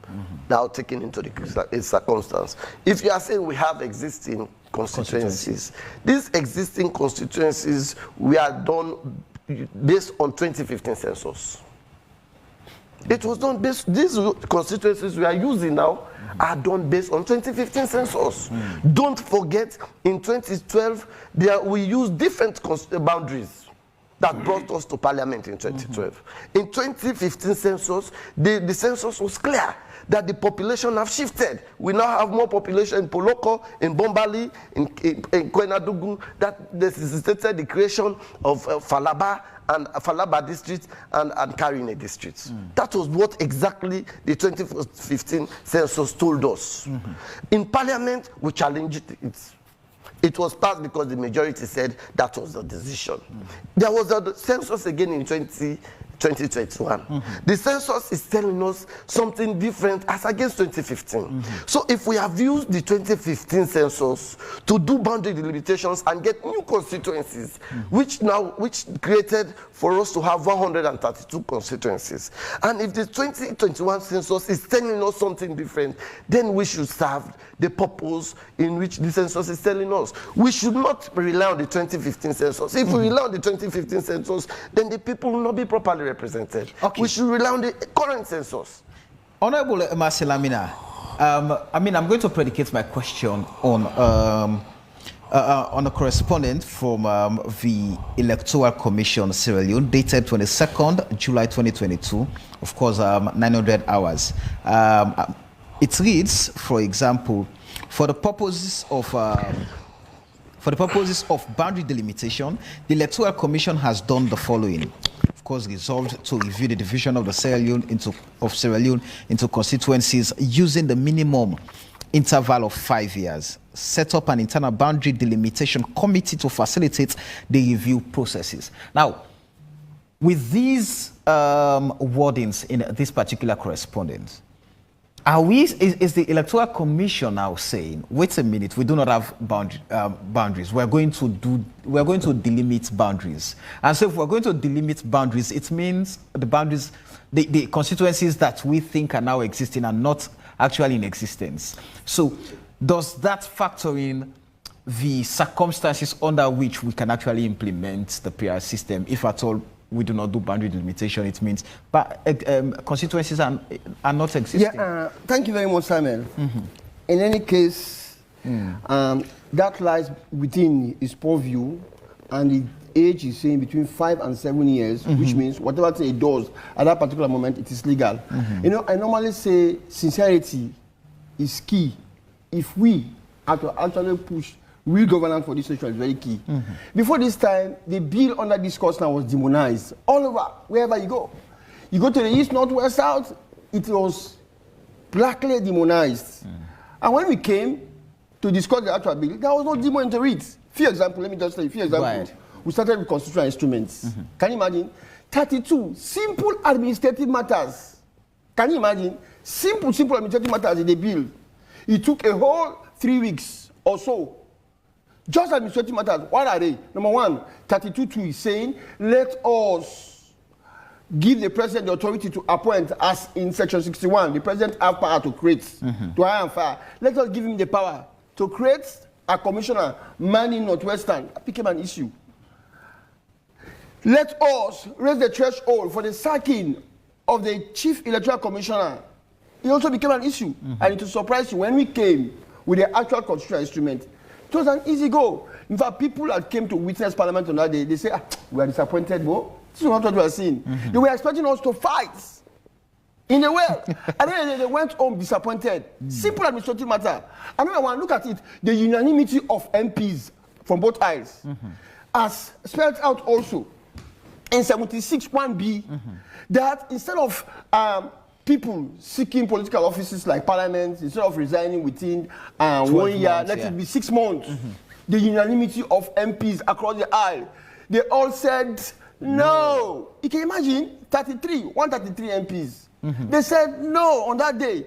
now taken into the circumstance. If you are saying we have existing constituencies, these existing constituencies we are done based on 2015 census. It was done based, these constituencies we are using now are done based on 2015 census. Don't forget, in 2012, we used different boundaries that brought us to parliament in 2012. In 2015 census, the census was clear that the population have shifted. We now have more population in Poloko, in Bombali, in Kwenadugu, that necessitated the creation of Falaba and Falaba district and Karine district. That was what exactly the 2015 census told us. In parliament, we challenged it. It was passed because the majority said that was the decision. There was a census again in 2021. The census is telling us something different as against 2015. So if we have used the 2015 census to do boundary delimitations and get new constituencies, which created for us to have 132 constituencies, and if the 2021 census is telling us something different, then we should serve the purpose in which the census is telling us. We should not rely on the 2015 census. If we rely on the 2015 census, then the people will not be properly represented. Okay. We should rely on the current census. Honorable Marcelamina, I'm going to predicate my question on a correspondent from the Electoral Commission, Sierra Leone, dated 22nd July 2022, of course, 900 hours. It reads, for example, for the purposes of boundary delimitation, the Electoral Commission has done the following. Of course, resolved to review the division of the Sierra Leone into constituencies using the minimum interval of 5 years. Set up an internal boundary delimitation committee to facilitate the review processes. Now, with these wordings in this particular correspondence, is the Electoral Commission now saying, wait a minute, we do not have boundaries. We're going to delimit boundaries. And so if we're going to delimit boundaries, it means the boundaries, the constituencies that we think are now existing are not actually in existence. So does that factor in the circumstances under which we can actually implement the PR system, if at all we do not do boundary delimitation? It means constituencies are not existing. Yeah, thank you very much, Samuel. In any case, that lies within his purview, and the age is saying between 5 and 7 years, which means whatever thing it does at that particular moment, it is legal. You know, I normally say sincerity is key. If we have to actually push real governance for this nation is very key. Before this time, the bill under discourse now was demonized. All over, wherever you go. You go to the east, north, west, south, it was blackly demonized. And when we came to discuss the actual bill, there was no demon into it. Few example, let me just say, few examples. We started with constitutional instruments. Can you imagine? 32 simple administrative matters. Can you imagine? Simple administrative matters in the bill. It took a whole 3 weeks or so Just administrative matters, what are they? Number one, 32.2 is saying, let us give the president the authority to appoint, as in section 61, the president have power to create, to hire and fire. Let us give him the power to create a commissioner manning Northwestern. That became an issue. Let us raise the threshold for the sacking of the chief electoral commissioner. It also became an issue. And it will surprise you, when we came with the actual constitutional instrument, it was an easy go. In fact, people that came to witness Parliament on that day, they say, we are disappointed, bro. This is not what we are seeing. They were expecting us to fight in the well. And then they went home disappointed. Simple administrative matter. Another one, look at it. The unanimity of MPs from both aisles as spelled out also in 76(1)(b) that instead of people seeking political offices like Parliament, instead of resigning within 1 year, let it be 6 months. The unanimity of MPs across the aisle, they all said no. You can imagine 133 MPs. They said no on that day.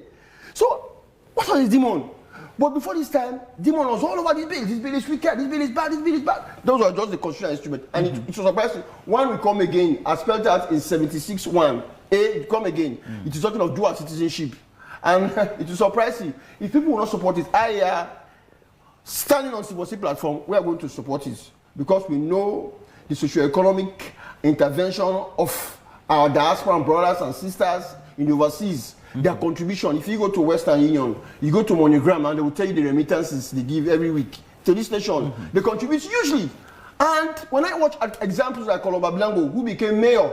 So what was the demon? But before this time, demon was all over this bill. This bill is wicked, this bill is bad, this bill is bad. Those were just the constitutional instrument. And it was surprising. One will come again, as spelled out in 76(1). It come again. It is talking of dual citizenship. And it will surprise you. If people will not support it, standing on C4C platform, we are going to support it. Because we know the socio-economic intervention of our diaspora brothers and sisters in the overseas. Their contribution. If you go to Western Union, you go to MoneyGram, and they will tell you the remittances they give every week to this nation. They contribute hugely. And when I watch examples like Colomba Blanco, who became mayor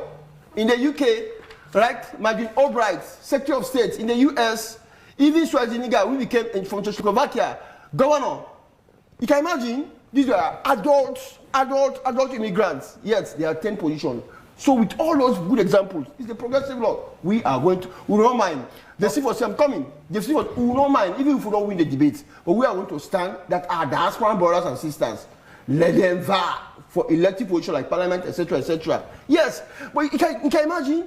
in the UK, right? Martin Albright, Secretary of State in the US, even Schwarzenegger, who became from Czechoslovakia, governor. You can imagine, these were adult immigrants, yet they are 10 positions. So with all those good examples, it's the progressive law. We are going to, we don't mind. The C4C, I'm coming. The C4C, we will not mind, even if we don't win the debate. But we are going to stand that our diaspora brothers and sisters, let them vie for elective position like Parliament, etc., etc. Yes, but you can imagine,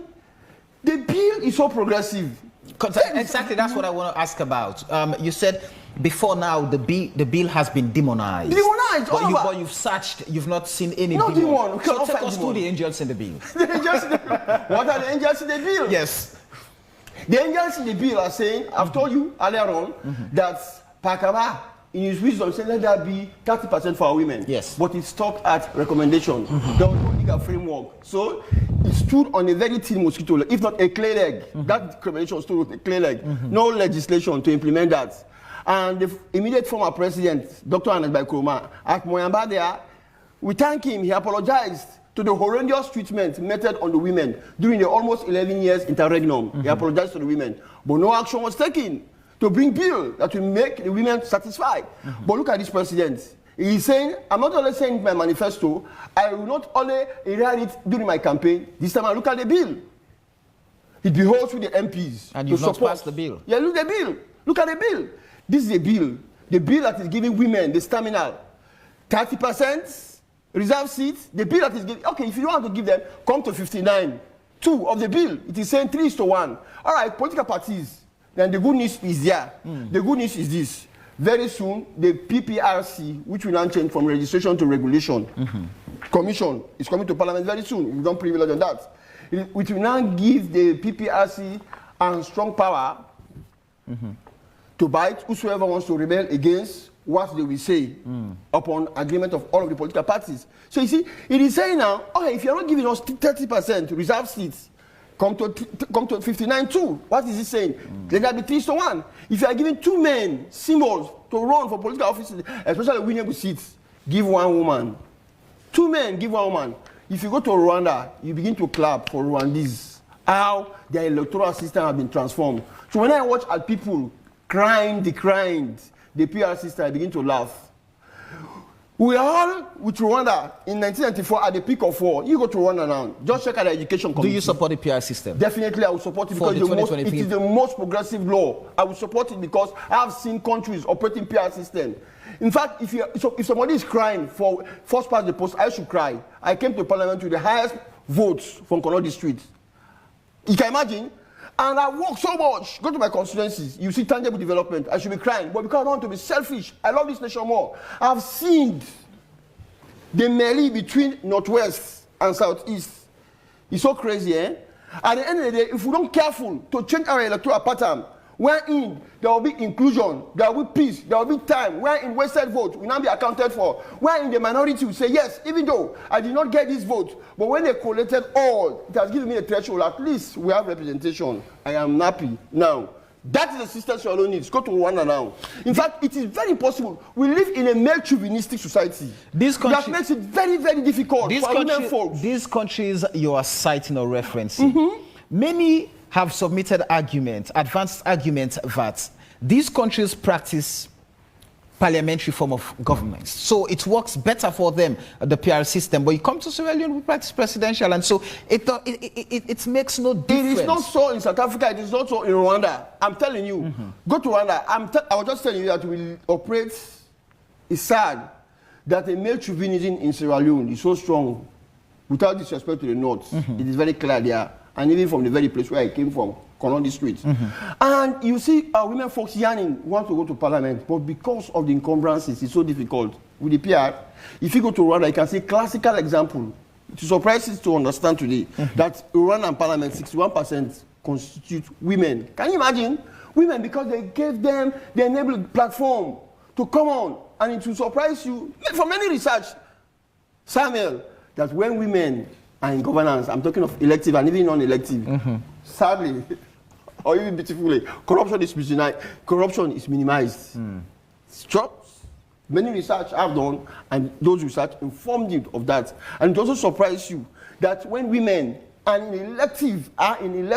the bill is so progressive. Exactly, that's what I want to ask about. You said before now the bill has been demonized. Demonized, but you've searched, you've not seen any no demon. So take us through the angels in the bill. What are the angels in the bill? Yes. The angels in the bill are saying, I've told you earlier on, that Pakaba, in his wisdom, said let there be 30% for our women. Yes. But it stopped at recommendation. There was no legal framework. So it stood on a very thin mosquito leg, if not a clay leg. That recommendation stood on a clay leg. No legislation to implement that. And the immediate former president, Dr. Anas Baikroma, at Moyamba there, we thank him. He apologized to the horrendous treatment meted on the women during the almost 11 years interregnum. He apologized to the women. But no action was taken to bring bill that will make the women satisfied. But look at this president. He's saying, I'm not only saying my manifesto, I will not only read it during my campaign. This time I look at the bill. It beholds with the MPs. And you've not passed the bill. Yeah, look at the bill. Look at the bill. This is a bill. The bill that is giving women the stamina. 30% reserve seats. The bill that is giving, okay, if you don't want to give them, come to 59. 2 of the bill. It is saying 3:1. All right, political parties. Then the good news is there. The good news is this. Very soon, the PPRC, which will now change from registration to regulation, commission, is coming to Parliament very soon. We don't privilege on that. Which will now give the PPRC a strong power to bite whosoever wants to rebel against what they will say upon agreement of all of the political parties. So you see, it is saying now, okay, if you're not giving us 30% reserve seats, come to 59-2. What is it saying? Let that be 3:1. If you are giving 2 men symbols to run for political offices, especially winnable seats, give 1 woman. 2 men, give 1 woman. If you go to Rwanda, you begin to clap for Rwandese. How their electoral system has been transformed. So when I watch at people crying, decrying the PR system, I begin to laugh. We are all with Rwanda in 1994 at the peak of war. You go to Rwanda now, just check out the education committee. Do you support the PR system? Definitely, I will support it because it is the most progressive law. I will support it because I have seen countries operating PR system. In fact, if somebody is crying for first past the post, I should cry. I came to Parliament with the highest votes from Kono District. You can imagine. And I work so much. Go to my constituencies. You see tangible development. I should be crying. But because I don't want to be selfish, I love this nation more. I've seen the melee between Northwest and Southeast. It's so crazy, eh? At the end of the day, if we don't careful to change our electoral pattern, wherein there will be inclusion, there will be peace, there will be time, wherein wasted vote will not be accounted for, wherein the minority will say, yes, even though I did not get this vote, but when they collected all, it has given me a threshold, at least we have representation. I am happy now. That is the system Sierra Leone needs. Go to Rwanda now. In fact, it is very impossible. We live in a male chauvinistic society. That makes it very, very difficult for women folks. These countries you are citing or referencing, many have submitted arguments, advanced arguments that these countries practice parliamentary form of government. So it works better for them, the PR system. But you come to Sierra Leone, we practice presidential, and so it makes no difference. It is not so in South Africa, it is not so in Rwanda. I'm telling you. Go to Rwanda. I was just telling you that we operate. It's sad that a male chauvinism in Sierra Leone is so strong, without disrespect to the North. It is very clear there. And even from the very place where I came from, Konondi Street. And you see women folks yearning, want to go to parliament, but because of the encumbrances, it's so difficult. With the PR, if you go to Rwanda, you can see classical example. It surprises to understand today that Rwandan parliament, 61% constitute women. Can you imagine? Women, because they gave them the enabled platform to come on. And it will surprise you, from any research, Samuel, that when women are in governance, I'm talking of elective and even non-elective, sadly, or even beautifully, corruption is minimized. Jobs, many research I've done, and those research informed you of that. And it also surprised you that when women are in elective and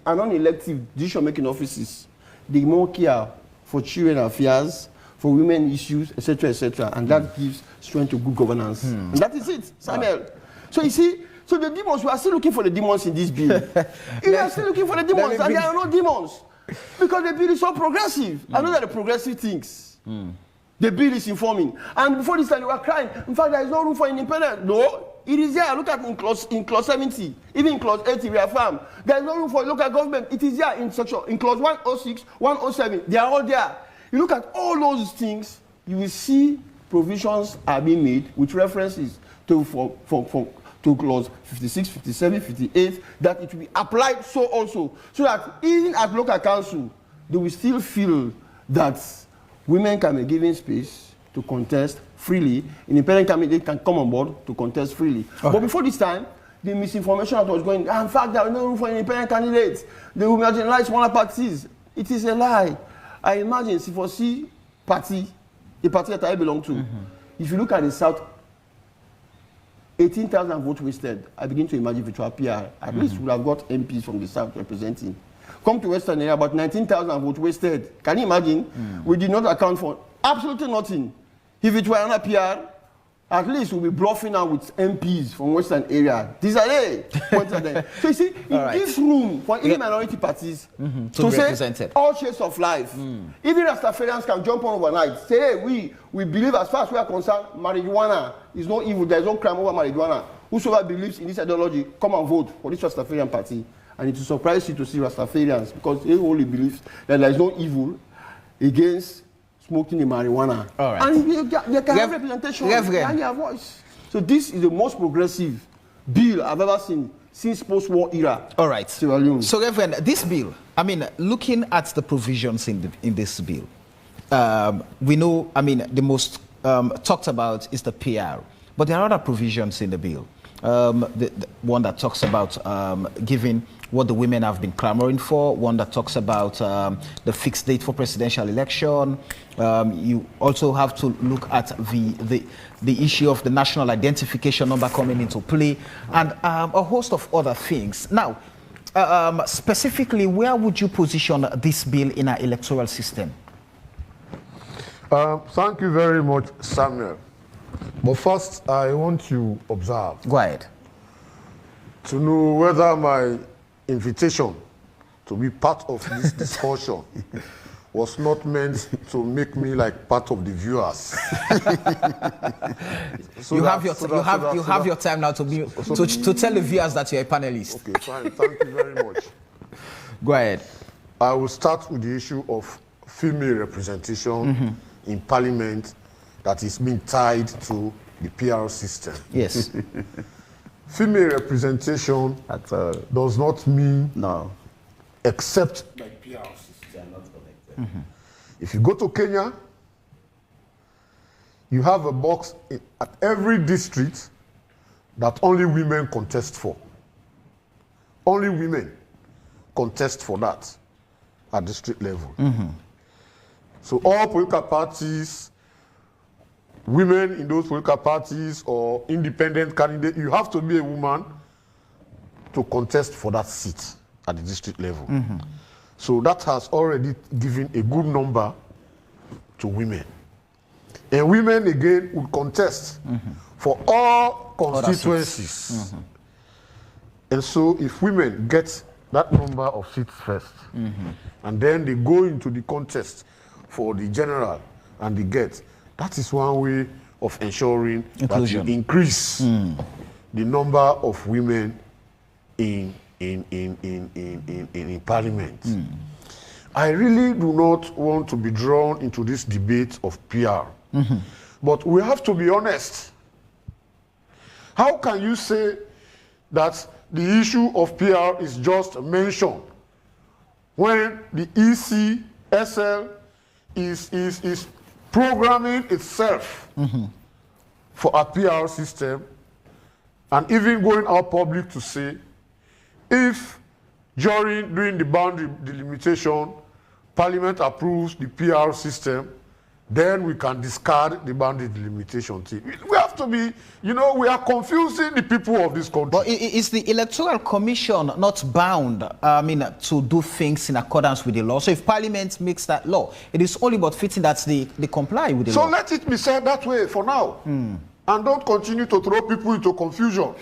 non-elective decision-making offices, they more care for children affairs, for women issues, etc., and that gives strength to good governance. And that is it, Samuel. So you see, so the demons, we are still looking for the demons in this bill. We are still looking for the demons, and there are no demons. Because the bill is so progressive. I know that the progressive things. The bill is informing. And before this time, they were crying. In fact, there is no room for independence. No, it is there. Look at in clause 70, even in clause 80, we affirm. There is no room for local government. It is there in clause 106, 107. They are all there. You look at all those things, you will see provisions are being made with references to clause 56, 57, 58, that it will be applied so also. So that even at local council, they will still feel that women can be given space to contest freely. Independent candidate can come on board to contest freely. Okay. But before this time, the misinformation that was going, in fact, there was no room for independent candidates. They will marginalize smaller parties. It is a lie. I imagine C4C party, a party that I belong to, if you look at the South, 18,000 votes wasted. I begin to imagine virtual PR. At least we would have got MPs from the South representing. Come to Western area, about 19,000 votes wasted. Can you imagine? We did not account for absolutely nothing. If it were an PR, at least we'll be bluffing out with MPs from Western area. These are they. So you see, it gives room for any minority parties to say all shades of life. Even Rastafarians can jump on overnight. Say, hey, we believe as far as we are concerned, marijuana is no evil. There is no crime over marijuana. Whosoever believes in this ideology, come and vote for this Rastafarian party. And it will surprise you to see Rastafarians because they only believe that there is no evil against smoking the marijuana. And they can have representation, they can hear voice. So this is the most progressive bill I've ever seen since post-war era. All right. So Reverend, this bill, I mean, looking at the provisions in this bill, we know, I mean, the most talked about is the PR, but there are other provisions in the bill. The one that talks about giving what the women have been clamoring for, one that talks about the fixed date for presidential election. You also have to look at the issue of the national identification number coming into play, and a host of other things. Now, specifically, where would you position this bill in our electoral system? Thank you very much, Samuel. But first, I want to observe. Go ahead. To know whether my invitation to be part of this discussion was not meant to make me like part of the viewers. You have your time now to tell the viewers that you're a panelist. Okay, fine. Thank you very much. Go ahead. I will start with the issue of female representation in parliament that is being tied to the PR system. Yes. Female representation does not mean except by PR system. If you go to Kenya, you have a box at every district that only women contest for. Only women contest for that at district level. So all political parties, women in those political parties or independent candidates, you have to be a woman to contest for that seat at the district level. So that has already given a good number to women. And women again would contest for all constituencies. And so if women get that number of seats first, and then they go into the contest for the general and they get, that is one way of ensuring inclusion. That you increase the number of women in parliament. I really do not want to be drawn into this debate of PR. But we have to be honest. How can you say that the issue of PR is just mentioned when the ECSL is programming itself for a PR system and even going out public to say if during the boundary delimitation Parliament approves the PR system, then we can discard the boundary delimitation thing. We have to be, you know, we are confusing the people of this country. But is the Electoral Commission not bound, to do things in accordance with the law? So if Parliament makes that law, it is only but fitting that they comply with the law. So let it be said that way for now. And don't continue to throw people into confusion.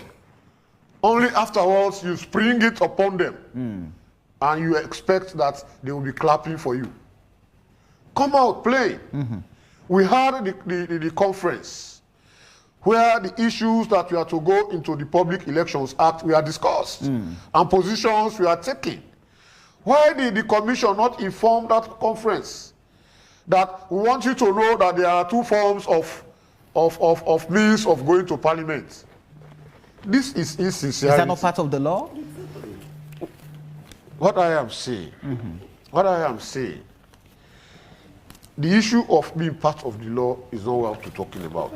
Only afterwards you spring it upon them. And you expect that they will be clapping for you. Come out, play. We had the conference where the issues that we are to go into the Public Elections Act we are discussed and positions we are taking. Why did the commission not inform that conference that we want you to know that there are two forms of means of going to Parliament? This is insincerity. Is that not part of the law? What I am saying, the issue of being part of the law is not what we're talking about.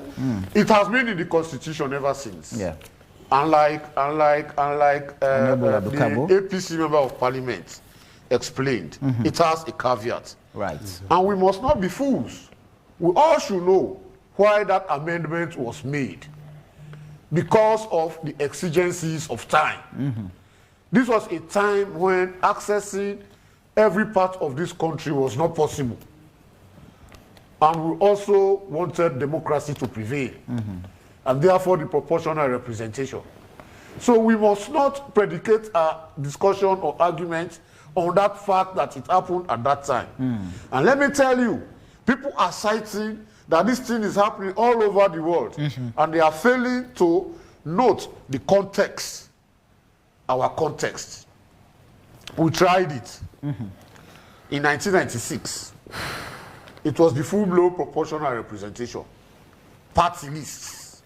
It has been in the Constitution ever since. Yeah. Unlike the APC member of Parliament explained, it has a caveat. Right. And we must not be fools. We all should know why that amendment was made. Because of the exigencies of time. This was a time when accessing every part of this country was not possible. And we also wanted democracy to prevail. And therefore the proportional representation. So we must not predicate our discussion or argument on that fact that it happened at that time. And let me tell you, people are citing that this thing is happening all over the world. And they are failing to note the context. Our context. We tried it in 1996. It was the full-blown proportional representation. Party lists.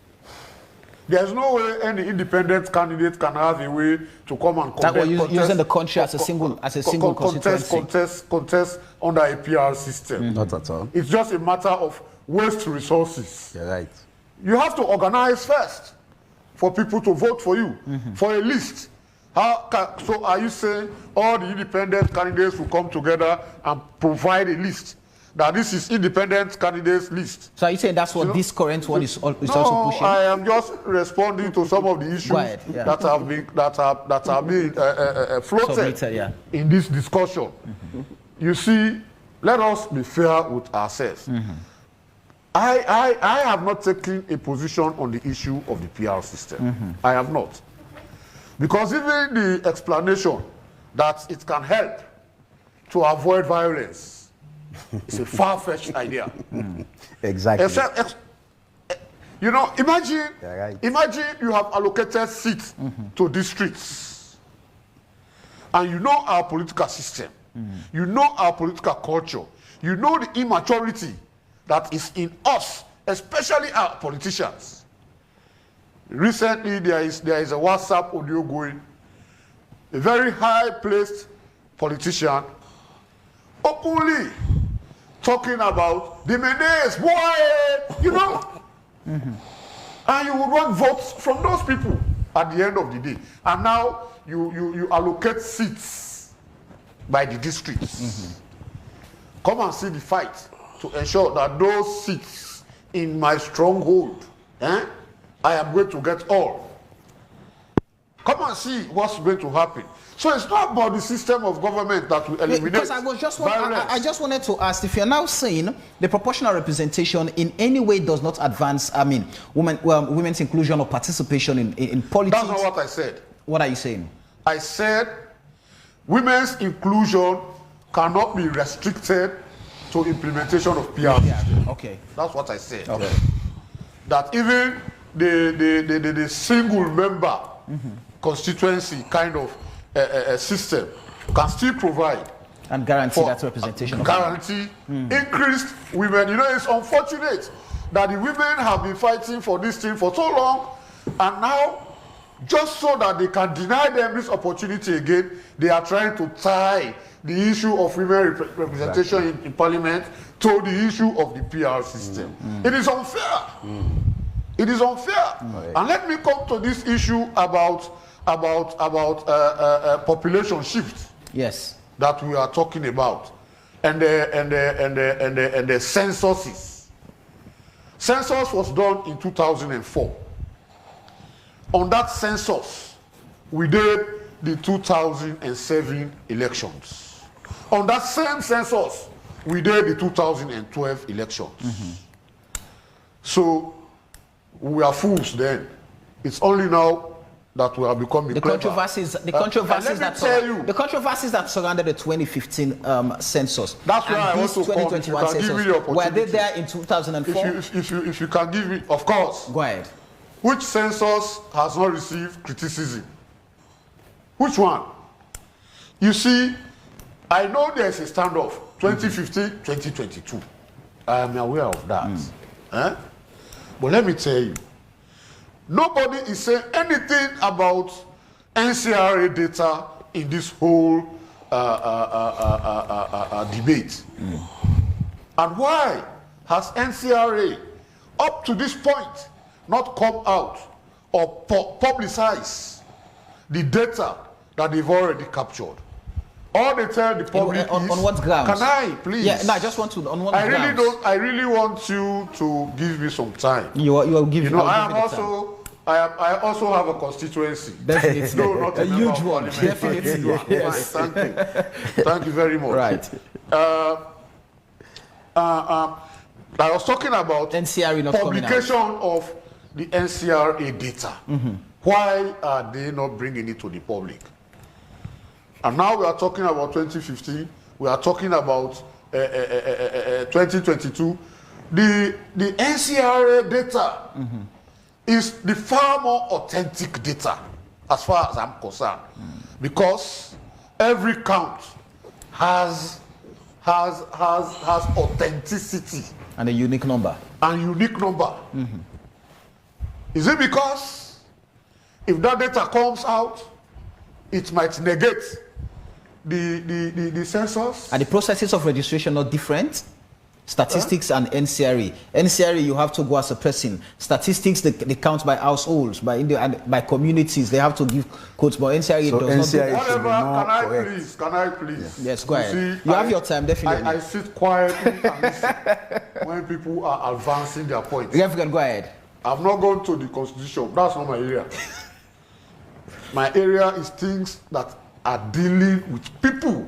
There's no way any independent candidate can have a way to come and contest. That was using the country as a single constituency. Contest under a PR system. Not at all. It's just a matter of waste resources. You're right. You have to organize first for people to vote for you, for a list. So are you saying all the independent candidates will come together and provide a list? That this is independent candidates list. So are you saying that's what this current one is also pushing? No, I am just responding to some of the issues that have been floated in this discussion. You see, let us be fair with ourselves. I have not taken a position on the issue of the PR system. I have not. Because even the explanation that it can help to avoid violence is a far-fetched idea. Exactly. You know, imagine you have allocated seats to districts. and you know our political system, you know our political culture, you know the immaturity that is in us, especially our politicians. Recently, there is a WhatsApp audio going. A very high-placed politician openly talking about the menace, boy, you know. And you would want votes from those people at the end of the day. And now you allocate seats by the districts. Come and see the fight to ensure that those seats in my stronghold, I am going to get all. Come and see what's going to happen. So it's not about the system of government that will eliminate because I just wanted to ask, if you're now saying the proportional representation in any way does not advance, women's inclusion or participation in politics. That's not what I said. What are you saying? I said women's inclusion cannot be restricted to implementation of PR. Yeah. Okay. That's what I said. Okay. That even the single member constituency kind of system can still provide and guarantee that representation. Guarantee increased women. You know, it's unfortunate that the women have been fighting for this thing for so long, and now, just so that they can deny them this opportunity again, they are trying to tie the issue of women representation in parliament to the issue of the PR system. It is unfair. It is unfair. And let me come to this issue about population shift. Yes. That we are talking about, and the censuses. Census was done in 2004. On that census, we did the 2007 elections. On that same census, we did the 2012 elections. So we are fools then. It's only now that we are becoming the controversies that surrounded the 2015 census. That's why I want to 2021 census. Were they there in 2004? If you can give me, of course. Go ahead. Which census has not received criticism? Which one? You see, I know there's a standoff 2015, 2022. I am aware of that. But let me tell you, nobody is saying anything about NCRA data in this whole debate. And why has NCRA, up to this point, not come out or publicize the data that they've already captured? All they tell the public on what grounds? Can I, please? Yeah, no, I just want to, on what grounds? I really want you to give me some time. You will give. You know, I also have a constituency. Definitely. No, not a huge one. Definitely. Yes. Thank you. Thank you very much. Right. I was talking about NCRA not publication of the NCRA data. Why are they not bringing it to the public? And now we are talking about 2015. We are talking about 2022. The NCRA data is the far more authentic data, as far as I'm concerned, because every count has authenticity and a unique number. Is it because if that data comes out, it might negate the census? And the processes of registration are different? Statistics and NCRA. NCRA, you have to go as a person. Statistics, they count by households, by communities. They have to give codes, but NCRA so does NCRA not do that. Can I please? Yes, go ahead. You have your time, definitely. I sit quietly and listen when people are advancing their points. You can go ahead. I've not gone to the constitution. That's not my area. My area is things that are dealing with people,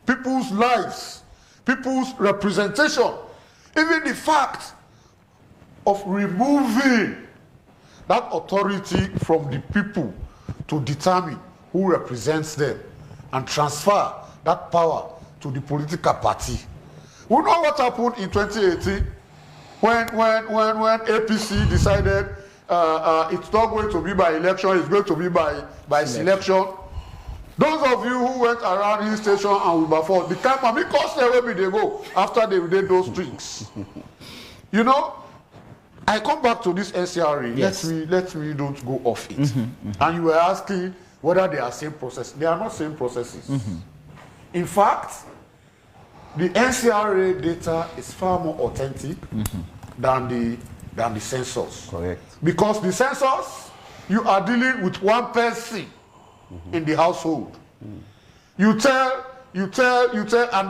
people's lives, people's representation. Even the fact of removing that authority from the people to determine who represents them and transfer that power to the political party. We know what happened in 2018 when APC decided it's not going to be by election, it's going to be by selection. Those of you who went around Hill Station and Wilberforce, the time of because where we they go after they did those drinks. You know, I come back to this NCRA. Yes. Let me don't go off it. And you were asking whether they are same process. They are not same processes. In fact, the NCRA data is far more authentic than the census. Correct. Because the census, you are dealing with one person in the household. You tell, and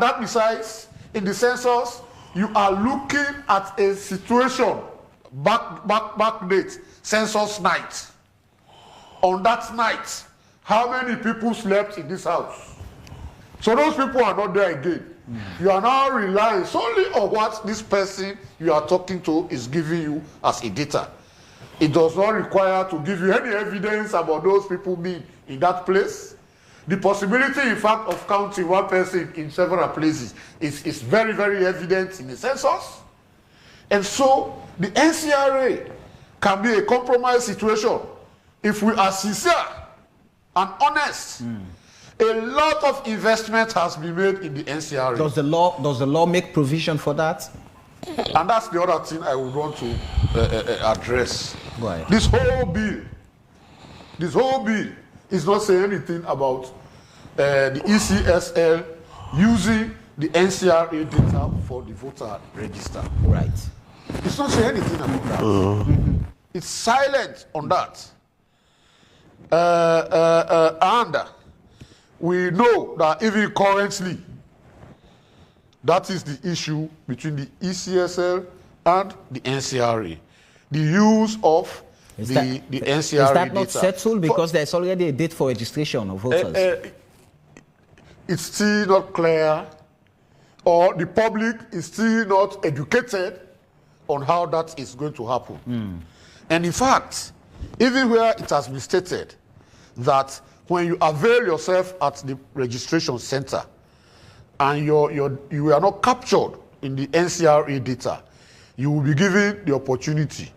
that besides, in the census, you are looking at a situation, back date, census night. On that night, how many people slept in this house? So those people are not there again. You are now relying solely on what this person you are talking to is giving you as a data. It does not require to give you any evidence about those people being in that place. The possibility, in fact, of counting one person in several places is very, very evident in the census. And so the NCRA can be a compromise situation if we are sincere and honest. A lot of investment has been made in the NCRA. Does the law make provision for that? And that's the other thing I would want to address. Go ahead. This whole bill is not saying anything about the ECSL using the NCRA data for the voter register. Right. It's not saying anything about that. It's silent on that. And we know that even currently, that is the issue between the ECSL and the NCRA. The use of the NCRA data. Is that not settled because there's already a date for registration of voters? It's still not clear, or the public is still not educated on how that is going to happen. And in fact, even where it has been stated that when you avail yourself at the registration center and you are not captured in the NCRA data, you will be given the opportunity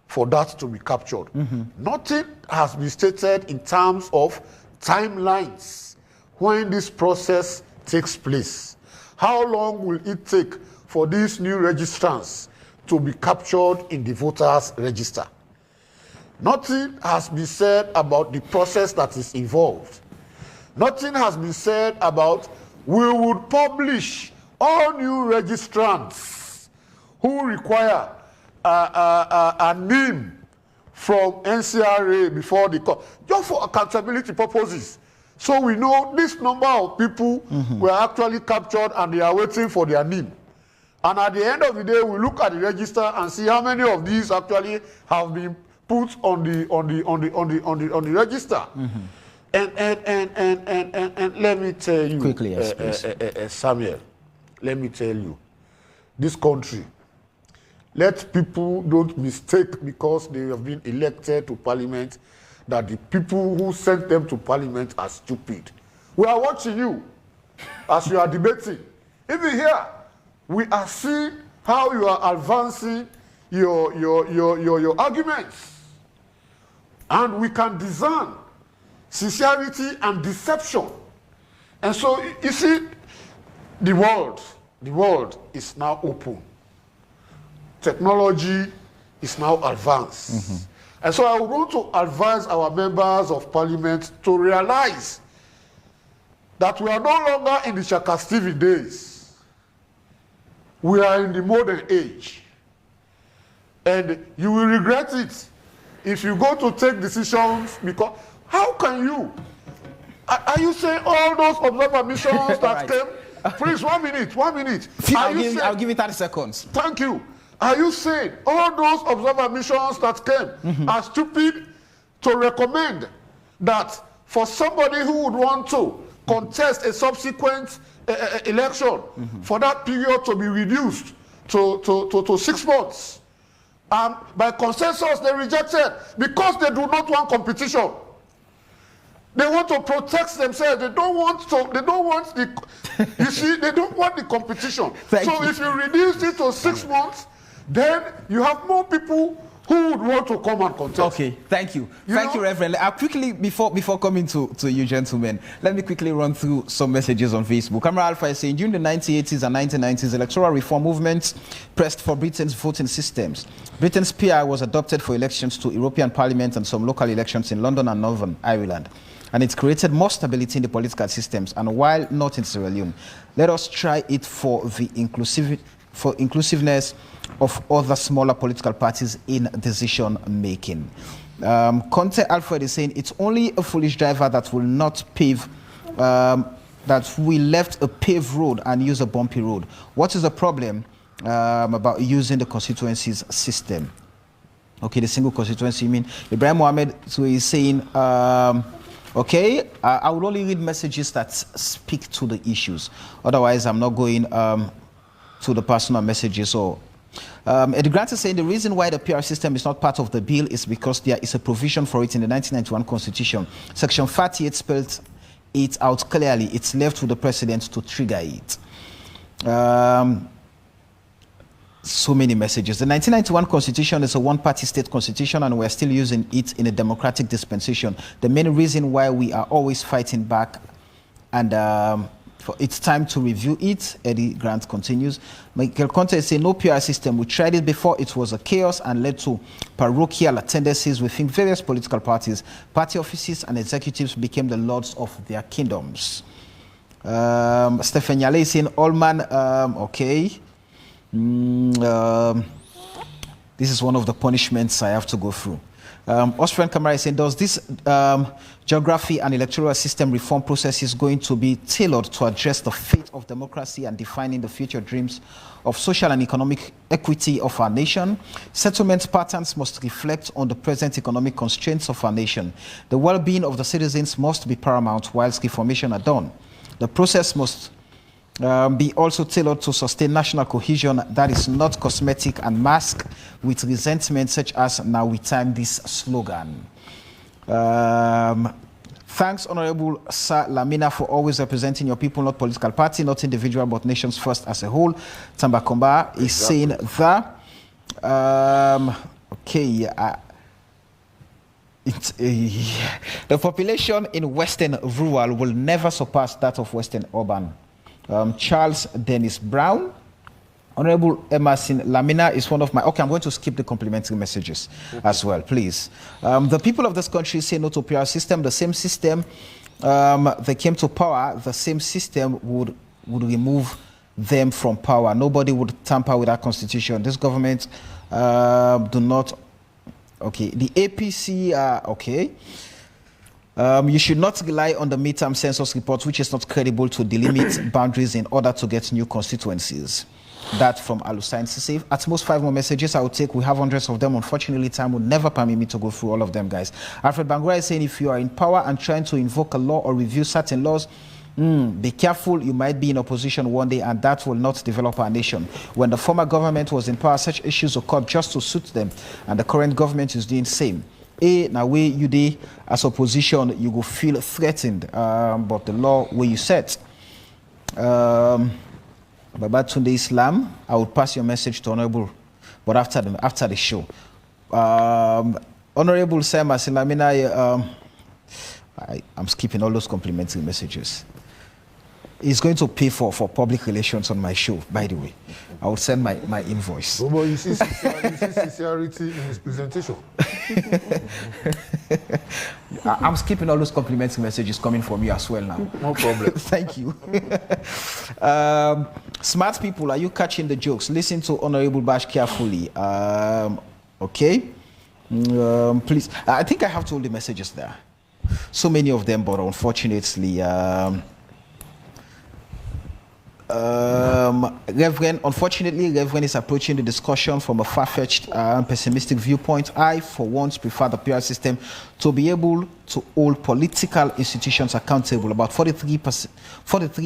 for that to be captured. Nothing has been stated in terms of timelines when this process takes place. How long will it take for these new registrants to be captured in the voters' register? Nothing has been said about the process that is involved. Nothing has been said about we would publish all new registrants who require a name from NCRA before the court, just for accountability purposes. So we know this number of people were actually captured and they are waiting for their name. And at the end of the day, we look at the register and see how many of these actually have been put on the register. And let me tell you, quickly, yes, Samuel, let me tell you, this country, let people don't mistake because they have been elected to parliament that the people who sent them to parliament are stupid. We are watching you as you are debating. Even here, we are seeing how you are advancing your arguments. And we can discern sincerity and deception. And so, you see, the world is now open. Technology is now advanced. And so I want to advise our members of parliament to realize that we are no longer in the Shaka Stevie days. We are in the modern age. And you will regret it if you go to take decisions, because how can you? Are you saying all those observer missions that came? Please, 1 minute. I'll give you 30 seconds. Thank you. Are you saying all those observer missions that came are stupid to recommend that for somebody who would want to contest a subsequent election, for that period to be reduced to 6 months? And by consensus, they rejected because they do not want competition. They want to protect themselves. They don't want the, you see, they don't want the competition. So if you reduce it to 6 months, then you have more people Who would want to come and contest? Okay, thank you. Thank you, Reverend. I'll quickly, before coming to you gentlemen, let me quickly run through some messages on Facebook. Camera Alpha is saying, during the 1980s and 1990s, electoral reform movements pressed for Britain's voting systems. Britain's PI was adopted for elections to European Parliament and some local elections in London and Northern Ireland. And it created more stability in the political systems. And while not in Sierra Leone, let us try it for the inclusiveness of other smaller political parties in decision making. Conte Alfred is saying it's only a foolish driver that will not pave, that we left a paved road and use a bumpy road. What is the problem about using the constituencies system? Okay, the single constituency, you mean? Ibrahim Mohammed so is saying, okay, I will only read messages that speak to the issues. Otherwise, I'm not going to the personal messages. Or Eddie Grant is saying the reason why the PR system is not part of the bill is because there is a provision for it in the 1991 Constitution. Section 38 spells it out clearly. It's left to the president to trigger it. So many messages. The 1991 Constitution is a one-party state constitution, and we're still using it in a democratic dispensation. The main reason why we are always fighting back, and it's time to review it. Eddie Grant continues. Michael Conte is saying, no PR system. We tried it before. It was a chaos and led to parochial tendencies within various political parties. Party offices and executives became the lords of their kingdoms. Stephen Yale is saying, Allman, okay. This is one of the punishments I have to go through. Austrian Camara is saying, does this geography and electoral system reform process is going to be tailored to address the fate of democracy and defining the future dreams of social and economic equity of our nation? Settlement patterns must reflect on the present economic constraints of our nation. The well-being of the citizens must be paramount whilst reformation are done. The process must be also tailored to sustain national cohesion that is not cosmetic and masked with resentment such as now we time this slogan. Thanks, Honorable Sir Lamina, for always representing your people, not political party, not individual, but nations first as a whole. Tamba Komba is saying that, the population in Western rural will never surpass that of Western urban. Charles Dennis Brown. Honorable Emerson Lamina is one of my... Okay, I'm going to skip the complimentary messages as well, please. The people of this country say no to PR system. The same system they came to power, the same system would remove them from power. Nobody would tamper with our constitution. This government do not... Okay, the APC, okay. You should not rely on the midterm census report, which is not credible to delimit boundaries in order to get new constituencies. That from Alusain Sisif. At most 5 more messages I would take. We have hundreds of them. Unfortunately, time would never permit me to go through all of them, guys. Alfred Bangura is saying if you are in power and trying to invoke a law or review certain laws, be careful. You might be in opposition one day and that will not develop our nation. When the former government was in power, such issues occurred just to suit them, and the current government is doing the same. Now where you dey as opposition, you will feel threatened, but the law where you set. Babatunde Islam, I will pass your message to Honorable, but after the show. Honorable Sam Asilamina, I'm skipping all those complimentary messages. He's going to pay for public relations on my show, by the way. I will send my invoice. Oh, but you see sincerity in his presentation. I'm skipping all those complimentary messages coming from you as well now. No problem. Thank you. Smart people, are you catching the jokes? Listen to Honorable Bash carefully. Okay. Please. I think I have to hold the messages there. So many of them, but unfortunately... unfortunately, Reverend is approaching the discussion from a far-fetched pessimistic viewpoint. I, for once, prefer the PR system to be able to hold political institutions accountable. About 43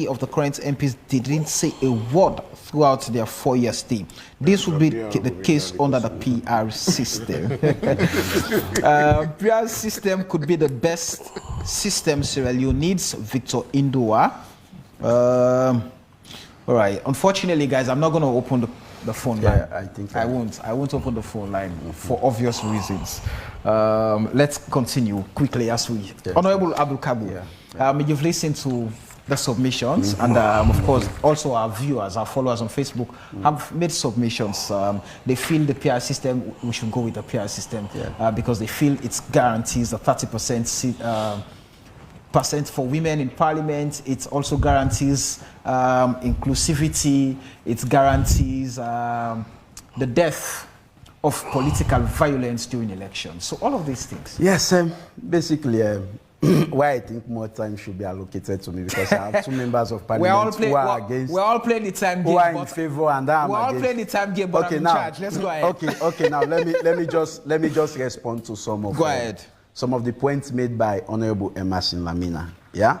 of the current MPs didn't say a word throughout their 4-year stay. This would be the case under the PR system. PR system could be the best system Sierra Leone needs. Victor Indua. All right. Unfortunately, guys, I'm not going to open the phone line. I think I won't open the phone line for obvious reasons. Let's continue quickly as we. Honorable Abdul Kabu, you've listened to the submissions, and of course also our viewers, our followers on Facebook have made submissions. They feel the PR system, we should go with the PR system because they feel it guarantees a 30% percent for women in parliament. It also guarantees inclusivity. It guarantees the death of political violence during elections. So all of these things. Yes, basically, why I think more time should be allocated to me, because I have two members of parliament who are against. We're all playing the time game. Who are in favor, and I'm we're all against. playing the time game, but I'm in charge. Let's go ahead. Okay. Now let me just respond to some of. Go ahead. Some of the points made by Honorable Emerson Lamina. Yeah,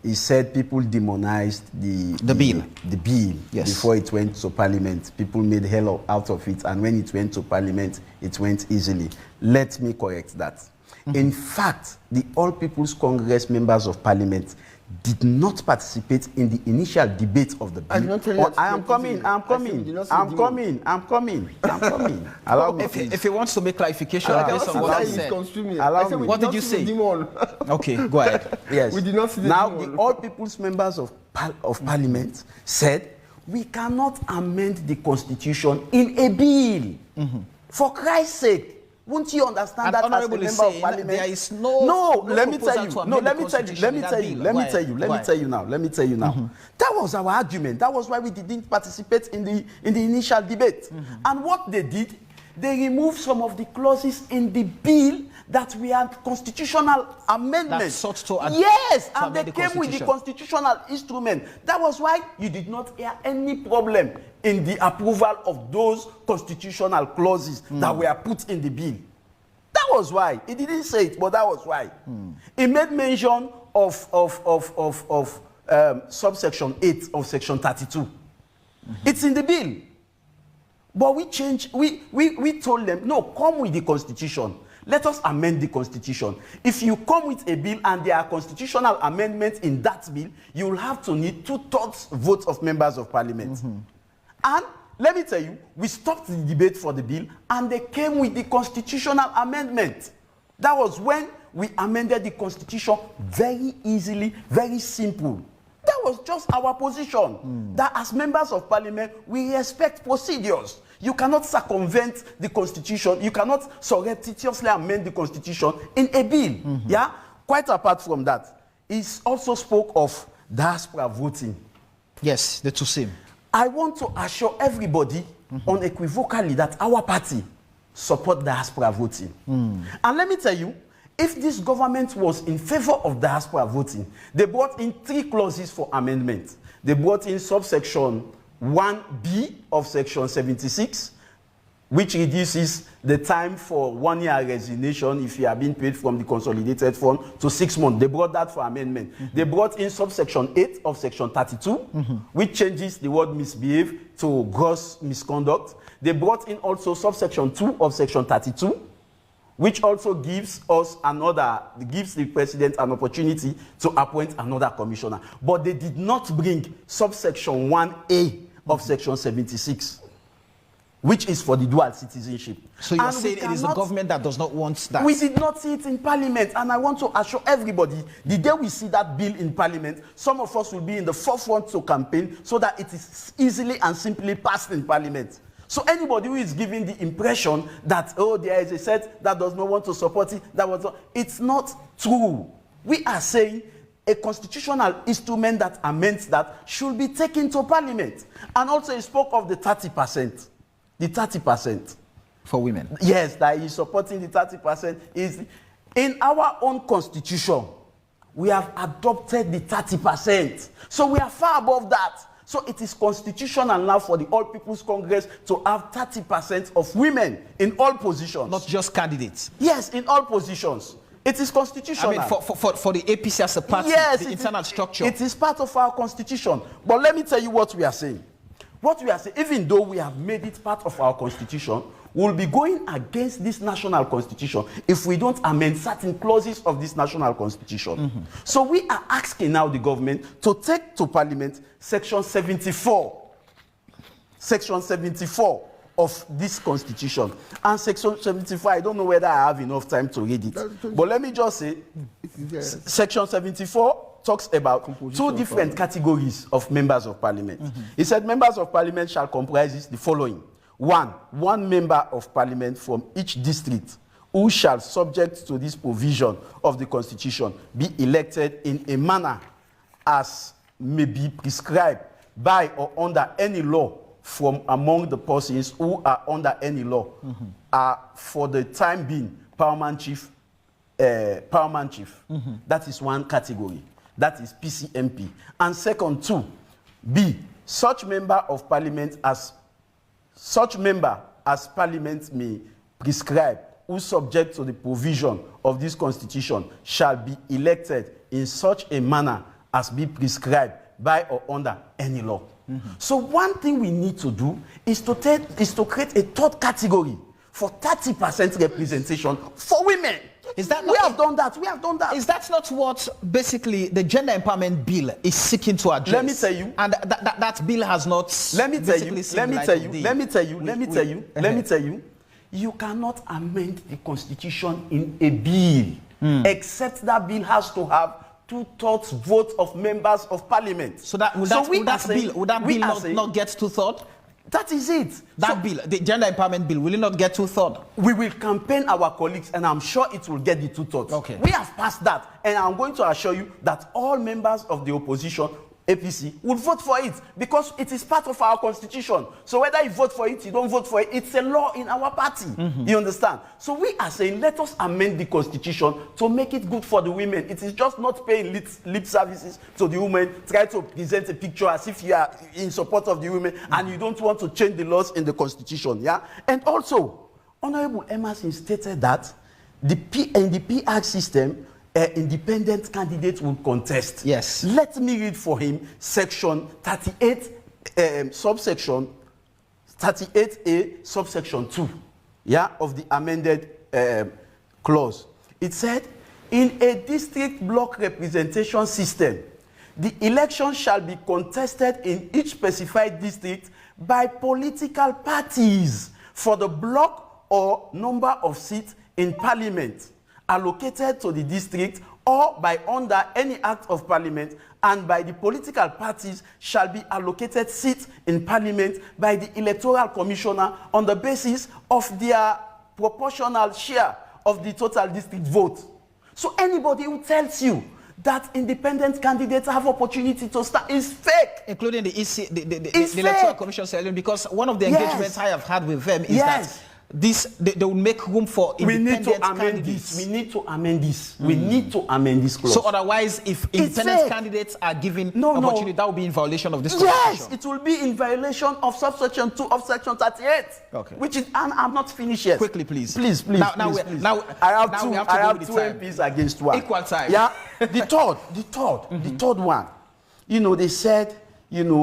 he said people demonized the bill. The bill before it went to parliament. People made hell out of it, and when it went to parliament, it went easily. Let me correct that. In fact, the All People's Congress members of parliament did not participate in the initial debate of the bill. I'm coming. Allow me. If he wants to make clarification based on what I said, what did you say? Okay, go ahead. Yes. We did not see the now, demon. the All People's members of parliament said, we cannot amend the constitution in a bill. For Christ's sake. Won't you understand that as a member of parliament? There is no let me tell you. Let me tell you now. That was our argument. That was why we didn't participate in the initial debate. And what they did, they removed some of the clauses in the bill that we had constitutional amendments. Yes, and they came with the constitutional instrument. That was why you did not hear any problem in the approval of those constitutional clauses that were put in the bill. That was why. He didn't say it, but that was why. He made mention of subsection 8 of section 32. It's in the bill. But we changed, we told them, no, come with the constitution. Let us amend the constitution. If you come with a bill and there are constitutional amendments in that bill, you will have to need 2/3 votes of members of parliament. And let me tell you, we stopped the debate for the bill and they came with the constitutional amendment. That was when we amended the constitution very easily, very simple. That was just our position. That as members of parliament, we respect procedures. You cannot circumvent the constitution. You cannot surreptitiously amend the constitution in a bill. Yeah? Quite apart from that, he also spoke of diaspora voting. Yes, the two same. I want to assure everybody unequivocally that our party support diaspora voting. And let me tell you, if this government was in favor of diaspora voting, they brought in 3 clauses for amendment. They brought in subsection 1B of section 76, which reduces the time for 1 year resignation if you are being paid from the consolidated fund to 6 months. They brought that for amendment. They brought in subsection 8 of section 32, which changes the word misbehave to gross misconduct. They brought in also subsection 2 of section 32, which also gives the president an opportunity to appoint another commissioner. But they did not bring subsection 1A of section 76, which is for the dual citizenship. So you're saying it is the government that does not want that? We did not see it in parliament, and I want to assure everybody, the day we see that bill in parliament, some of us will be in the forefront to campaign so that it is easily and simply passed in parliament. So anybody who is giving the impression that, oh, there is a set that does not want to support it, it's not true. We are saying a constitutional instrument that amends that should be taken to parliament. And also he spoke of the 30%. The 30%. For women. Yes, that he's supporting the 30% is in our own constitution. We have adopted the 30%. So we are far above that. So it is constitutional now for the All People's Congress to have 30% of women in all positions. Not just candidates. Yes, in all positions. It is constitutional. I mean, for the APC as a party, yes, the internal structure. It is part of our constitution. But let me tell you what we are saying. What we are saying, even though we have made it part of our constitution, we'll be going against this national constitution if we don't amend certain clauses of this national constitution. So we are asking now the government to take to parliament section 74 Section 74 of this constitution. And Section 74, I don't know whether I have enough time to read it. But let me just say, Section 74 talks about two different categories of members of parliament. It said members of parliament shall comprise the following. One member of parliament from each district who shall, subject to this provision of the constitution, be elected in a manner as may be prescribed by or under any law from among the persons who are under any law are for the time being paramount chief. That is one category. That is PCMP. And second, 2B, such member as parliament may prescribe, who subject to the provision of this constitution shall be elected in such a manner as be prescribed by or under any law. So one thing we need to do is to create a third category for 30% representation for women. Is that we have done that. Is that not what basically the gender empowerment bill is seeking to address? Let me tell you. And that bill has not. Let me tell you. You cannot amend the constitution in a bill except that bill has to have 2/3 vote of members of parliament. So would that bill not get 2/3? That is it. That bill, the gender empowerment bill, will it not get 2/3? We will campaign our colleagues, and I'm sure it will get the 2/3. Okay. We have passed that, and I'm going to assure you that all members of the opposition, APC, will vote for it because it is part of our constitution. So whether you vote for it, you don't vote for it, it's a law in our party. You understand? So we are saying, let us amend the constitution to make it good for the women. It is just not paying lip services to the women, try to present a picture as if you are in support of the women and you don't want to change the laws in the constitution. Yeah. And also, Honorable Emerson stated that in the PR system, independent candidates will contest. Yes. Let me read for him section 38, subsection 38A, subsection 2, of the amended clause. It said, in a district block representation system, the election shall be contested in each specified district by political parties for the block or number of seats in parliament allocated to the district or by under any act of parliament, and by the political parties shall be allocated seats in parliament by the electoral commissioner on the basis of their proportional share of the total district vote. So anybody who tells you that independent candidates have opportunity to start is fake. Including the EC, the electoral commission selling, because one of the engagements I have had with them is that they will make room for independent candidates. We need to amend this. We need to amend this clause. So otherwise, if independent candidates are given opportunity, that will be in violation of this constitution. Yes, it will be in violation of subsection 2 of section 38. Okay. Which is, and I'm not finished yet. Quickly, please. Please. Now, I have two MPs against one. Equal time. Yeah. The third one. You know, they said,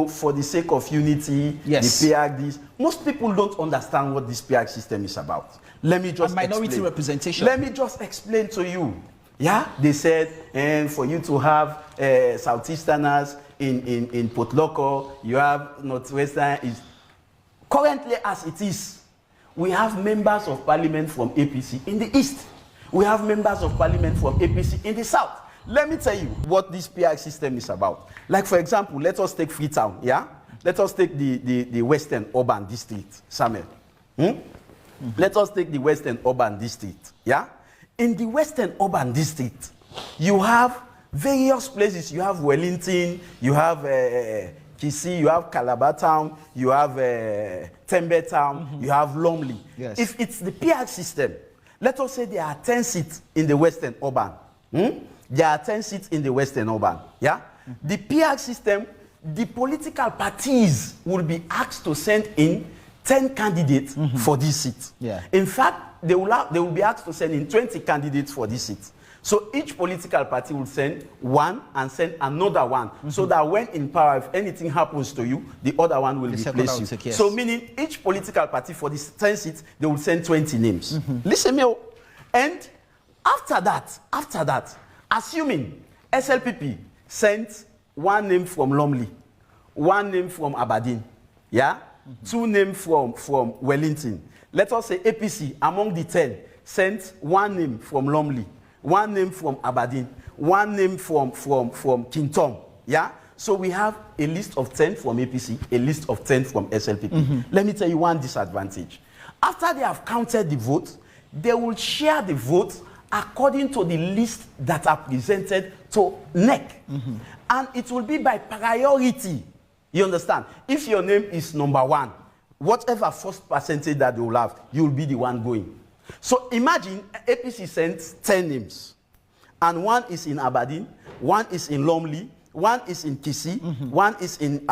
for the sake of unity, the PRG this. Most people don't understand what this PRG system is about. Let me just minority representation. Let me just explain to you. Yeah, they said, and for you to have Southeasterners in Port Loko, you have Northwestern. Currently, as it is, we have members of parliament from APC in the East. We have members of parliament from APC in the South. Let me tell you what this PRG system is about. Like, for example, let us take Freetown, yeah? Let us take the Western Urban District, Samuel. Let us take the Western Urban District, yeah? In the Western Urban District, you have various places. You have Wellington, you have Kisii, you have Calabar Town, you have Tembe Town, you have Lumley. Yes. If it's the PRG system, let us say there are 10 seats in the Western Urban. There are 10 seats in the Western Urban, yeah? The PRG system, the political parties will be asked to send in 10 candidates for this seat. Yeah. In fact, they will be asked to send in 20 candidates for this seat. So each political party will send one and send another one, so that when in power, if anything happens to you, the other one will replace you. Take, yes. So meaning each political party for these 10 seats, they will send 20 names. Listen, me. And after that, assuming SLPP sent one name from Lumley, one name from Aberdeen, yeah, 2 names from Wellington. Let us say APC, among the 10, sent 1 name from Lumley, 1 name from Aberdeen, 1 name from King Tom. Yeah? So we have a list of 10 from APC, a list of 10 from SLPP. Let me tell you one disadvantage. After they have counted the votes, they will share the votes according to the list that are presented to NEC. And it will be by priority. You understand? If your name is number 1, whatever first percentage that they will have, you will be the one going. So imagine APC sends 10 names. And 1 is in Aberdeen, 1 is in Lumley, 1 is in Kisii, 1 is in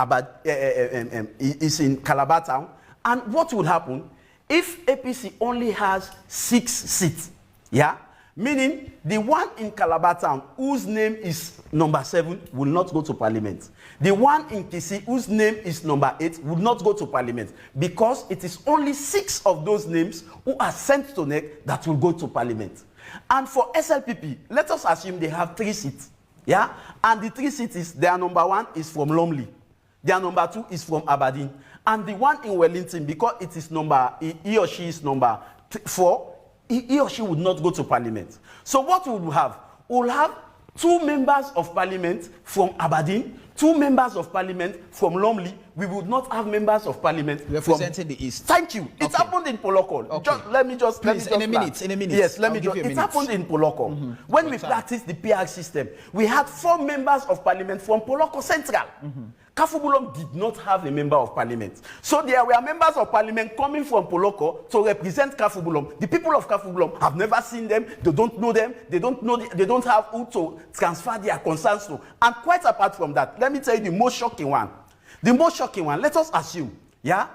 is in Calabar Town. And what will happen if APC only has 6 seats? Yeah? Meaning the one in Calabar Town whose name is number 7 will not go to parliament. The one in Kisii whose name is number 8 will not go to parliament, because it is only 6 of those names who are sent to NEC that will go to parliament. And for SLPP, let us assume they have 3 seats. Yeah? And the 3 seats is, their number 1 is from Lumley. Their number 2 is from Aberdeen. And the one in Wellington, because it is he or she is number 4, he or she would not go to parliament. So what we will have? We will have 2 members of parliament from Aberdeen, 2 members of parliament from Lumley. We would not have members of parliament representing the East. Thank you. It happened in Poloko. Okay. Let me just in a minute. Yes, it happened in Poloko. When we practiced the PR system, we had 4 members of parliament from Poloko Central. Kafubulom did not have a member of parliament. So there were members of parliament coming from Poloko to represent Kafubulom. The people of Kafubulom have never seen them. They don't know them. They don't have who to transfer their concerns to. And quite apart from that, let me tell you the most shocking one. The most shocking one, let us assume, yeah,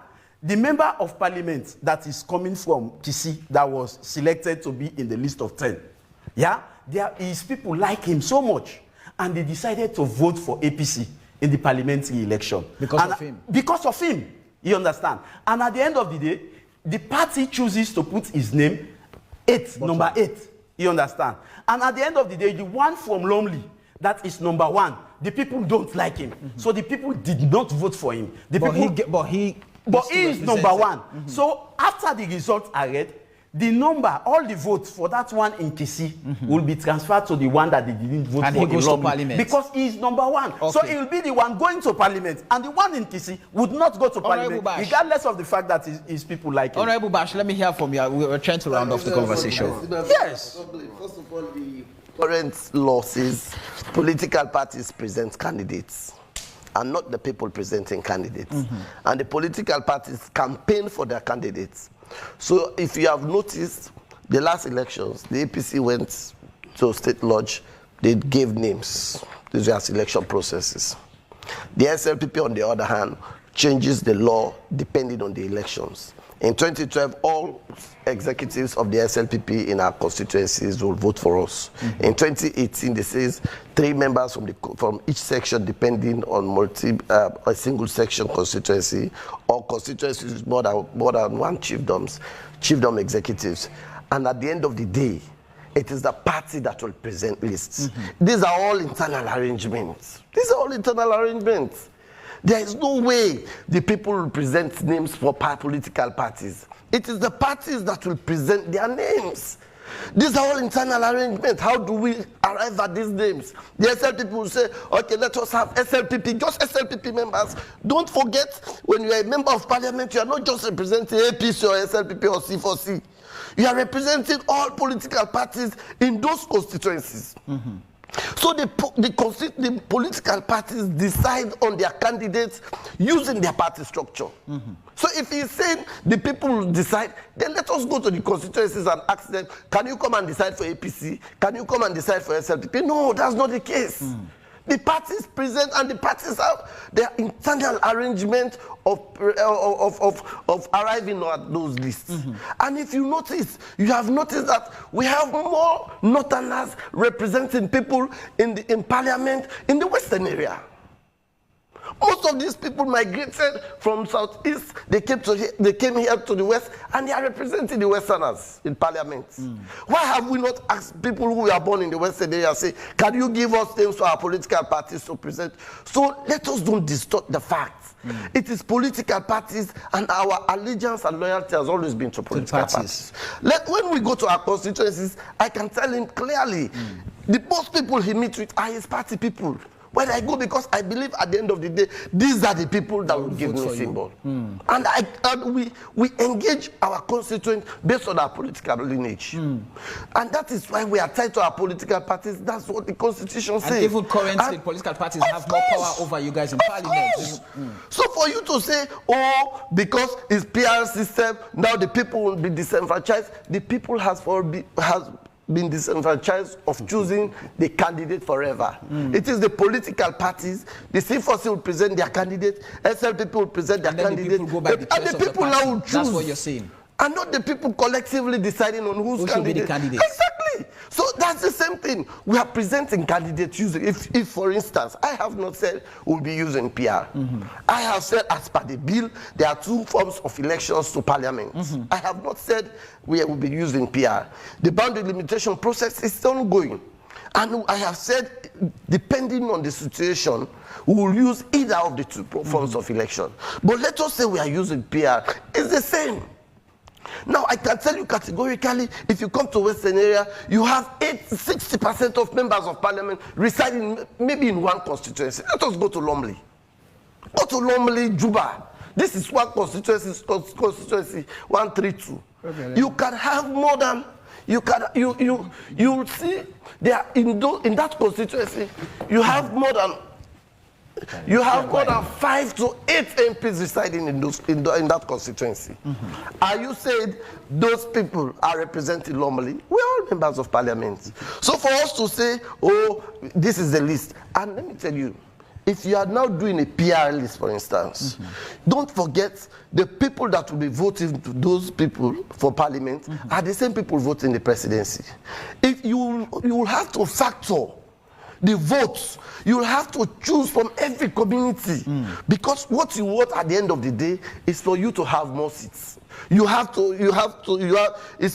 the member of parliament that is coming from Kisii that was selected to be in the list of 10, yeah, there is people like him so much, and they decided to vote for APC in the parliamentary election. Because of him. Because of him, you understand? And at the end of the day, the party chooses to put his name number 8, you understand? And at the end of the day, the one from Lumley, that is number 1, the people don't like him. So the people did not vote for him. But he is number 1. So after the results are read, the number, all the votes for that one in Kisii will be transferred to the one that they didn't vote and for. And he goes to parliament. Because he is number 1. Okay. So he will be the one going to parliament. And the one in Kisii would not go to parliament, regardless of the fact that his people like him. Honorable Bash, let me hear from you. We're trying to round off the conversation. Yes. First of all, the current law says political parties present candidates and not the people presenting candidates. And the political parties campaign for their candidates. So if you have noticed, the last elections, the APC went to State Lodge, they gave names. These were selection processes. The SLPP, on the other hand, changes the law depending on the elections. In 2012, all executives of the SLPP in our constituencies will vote for us. In 2018, this says 3 members from each section, depending on a single section constituency, or constituencies with more than 1 chiefdom executives. And at the end of the day, it is the party that will present lists. These are all internal arrangements. There is no way the people will present names for political parties. It is the parties that will present their names. These are all internal arrangements. How do we arrive at these names? The SLPP will say, okay, let us have SLPP, just SLPP members. Don't forget, when you are a member of parliament, you are not just representing APC or SLPP or C4C. You are representing all political parties in those constituencies. So the political parties decide on their candidates using their party structure. So if he's saying the people will decide, then let us go to the constituencies and ask them, can you come and decide for APC? Can you come and decide for SLPP? No, that's not the case. The parties present, and the parties have their internal arrangement of arriving at those lists. And if you notice, you have noticed that we have more Northerners representing people in parliament in the Western area. Most of these people migrated from Southeast. They came here to the West, and they are representing the Westerners in Parliament. Why have we not asked people who were born in the Western area, say, can you give us names for our political parties to present? So let us don't distort the facts. It is political parties, and our allegiance and loyalty has always been to political parties. When we go to our constituencies, I can tell him clearly, the most people he meets with are his party people. When I go, because I believe at the end of the day, these are the people that will give me symbol. And we engage our constituents based on our political lineage. And that is why we are tied to our political parties. That's what the Constitution says. And even currently, political parties have more power over you guys in Parliament. So for you to say, oh, because it's PR system, now the people will be disenfranchised, the people has been disenfranchised of choosing the candidate forever. It is the political parties. The C4C will present their candidate, Slpp will present their candidate, and the people now will choose. That's what you're saying. And not the people collectively deciding on who should be the candidate. Exactly. So that's the same thing. We are presenting candidates using, if for instance, I have not said we'll be using PR. I have said, as per the bill, there are 2 forms of elections to Parliament. I have not said we will be using PR. The boundary limitation process is still ongoing. And I have said, depending on the situation, we will use either of the 2 forms of election. But let us say we are using PR. It's the same. Now, I can tell you categorically, if you come to Western area, you have 60% of members of Parliament residing maybe in one constituency. Let us go to Lumley. Go to Lumley, Juba. This is one constituency 132. Okay, you can have more than, you'll see there in that constituency, you have more than, more than 5 to 8 MPs residing in that constituency. Are you saying those people are representing normally? We're all members of Parliament. So for us to say, oh, this is the list, and let me tell you, if you are now doing a PR list, for instance, don't forget the people that will be voting to those people for Parliament are the same people voting the presidency. If you will have to factor the votes, you'll have to choose from every community, because what you want at the end of the day is for you to have more seats. It's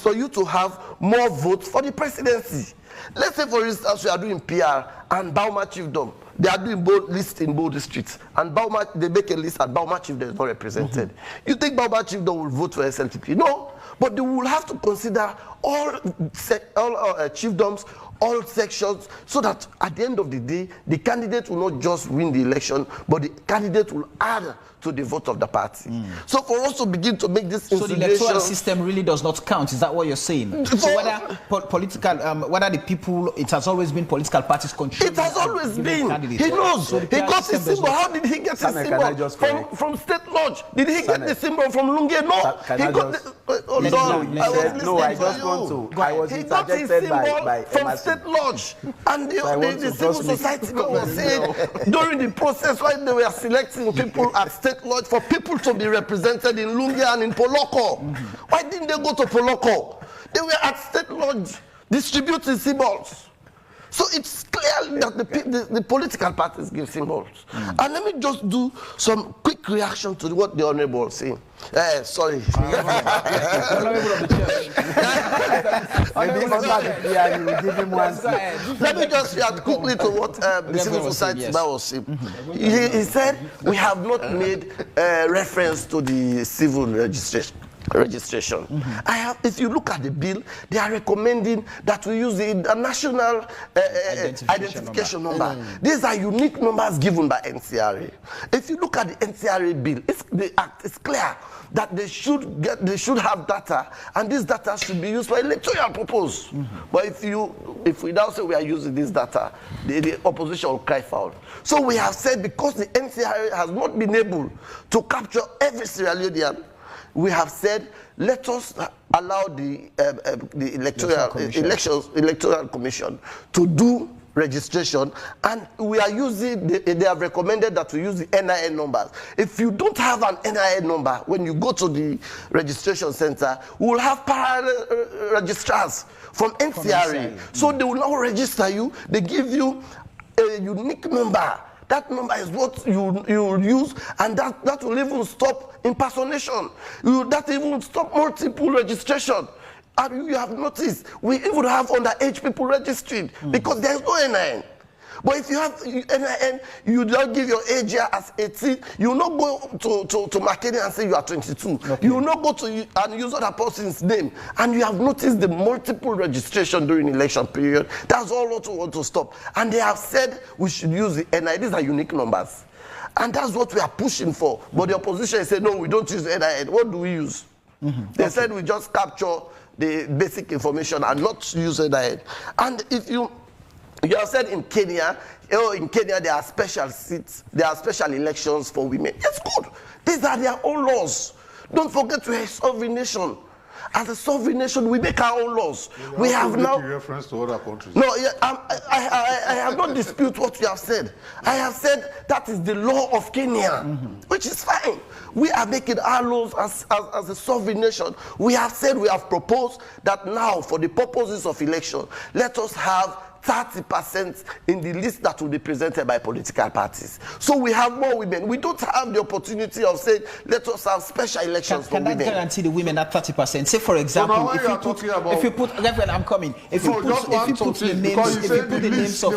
for you to have more votes for the presidency. Let's say, for instance, we are doing PR and Bauma Chiefdom. They are doing both lists in both districts, and Bauma, they make a list and Bauma Chiefdom is not represented. You think Bauma Chiefdom will vote for SLTP? No, but they will have to consider all chiefdoms, all sections, so that at the end of the day, the candidate will not just win the election, but the candidate will add to the vote of the party. So for us to begin to make this so the electoral system really does not count, is that what you're saying? So whether whether the people, it has always been political parties controlling. It has always been. He knows. So he got his symbol. How did he get his symbol? From State Lodge. Did he get the symbol from Lunge? No. He got his symbol from State Lodge. And the civil society was saying during the process when they were selecting people at State Lodge for people to be represented in Lungia and in Poloko. Why didn't they go to Poloko? They were at State Lodge distributing symbols. So it's clear that the political parties give symbols. And let me just do some quick reaction to what the Honorable was saying. Sorry. Let me just react quickly to what the civil society was saying. He said we have not made reference to the civil registration. If you look at the bill, they are recommending that we use the national identification number. These are unique numbers given by NCRA. If you look at the NCRA bill, the act is clear that they should have data, and this data should be used for electoral purpose. But if we now say we are using this data, the opposition will cry foul. So we have said, because the NCRA has not been able to capture every Sierra Leonean, we have said, let us allow the electoral commission to do registration, and we are using. They have recommended that we use the NIN numbers. If you don't have an NIN number when you go to the registration center, we will have parallel registrars from NCRA. So they will now register you. They give you a unique number that number is what you will use, and that will even stop impersonation. That even stop multiple registration. And you have noticed, we even have underage people registered because there's no NIN. But if you have NIN, you don't give your age here as 18, you will not go to McKinney and say you are 22. Okay. You will not go to and use other person's name. And you have noticed the multiple registration during election period. That's all what we want to stop. And they have said we should use the NIN. These are unique numbers. And that's what we are pushing for. But the opposition said, no, we don't use NIN. What do we use? They said we just capture the basic information and not use NIN. And if you have said in Kenya there are special seats, there are special elections for women. It's good. These are their own laws. Don't forget we are a sovereign nation. As a sovereign nation, we make our own laws. We have now reference to other countries. No, yeah, I have not disputed what you have said. I have said that is the law of Kenya, which is fine. We are making our laws as a sovereign nation. We have said, we have proposed that now, for the purposes of election, let us have 30% in the list that will be presented by political parties. So we have more women. We don't have the opportunity of saying, let us have special elections for women. Can that guarantee the women that 30%? Say, for example, if you put, Reverend, I'm coming. If you put the names, if you put the names of,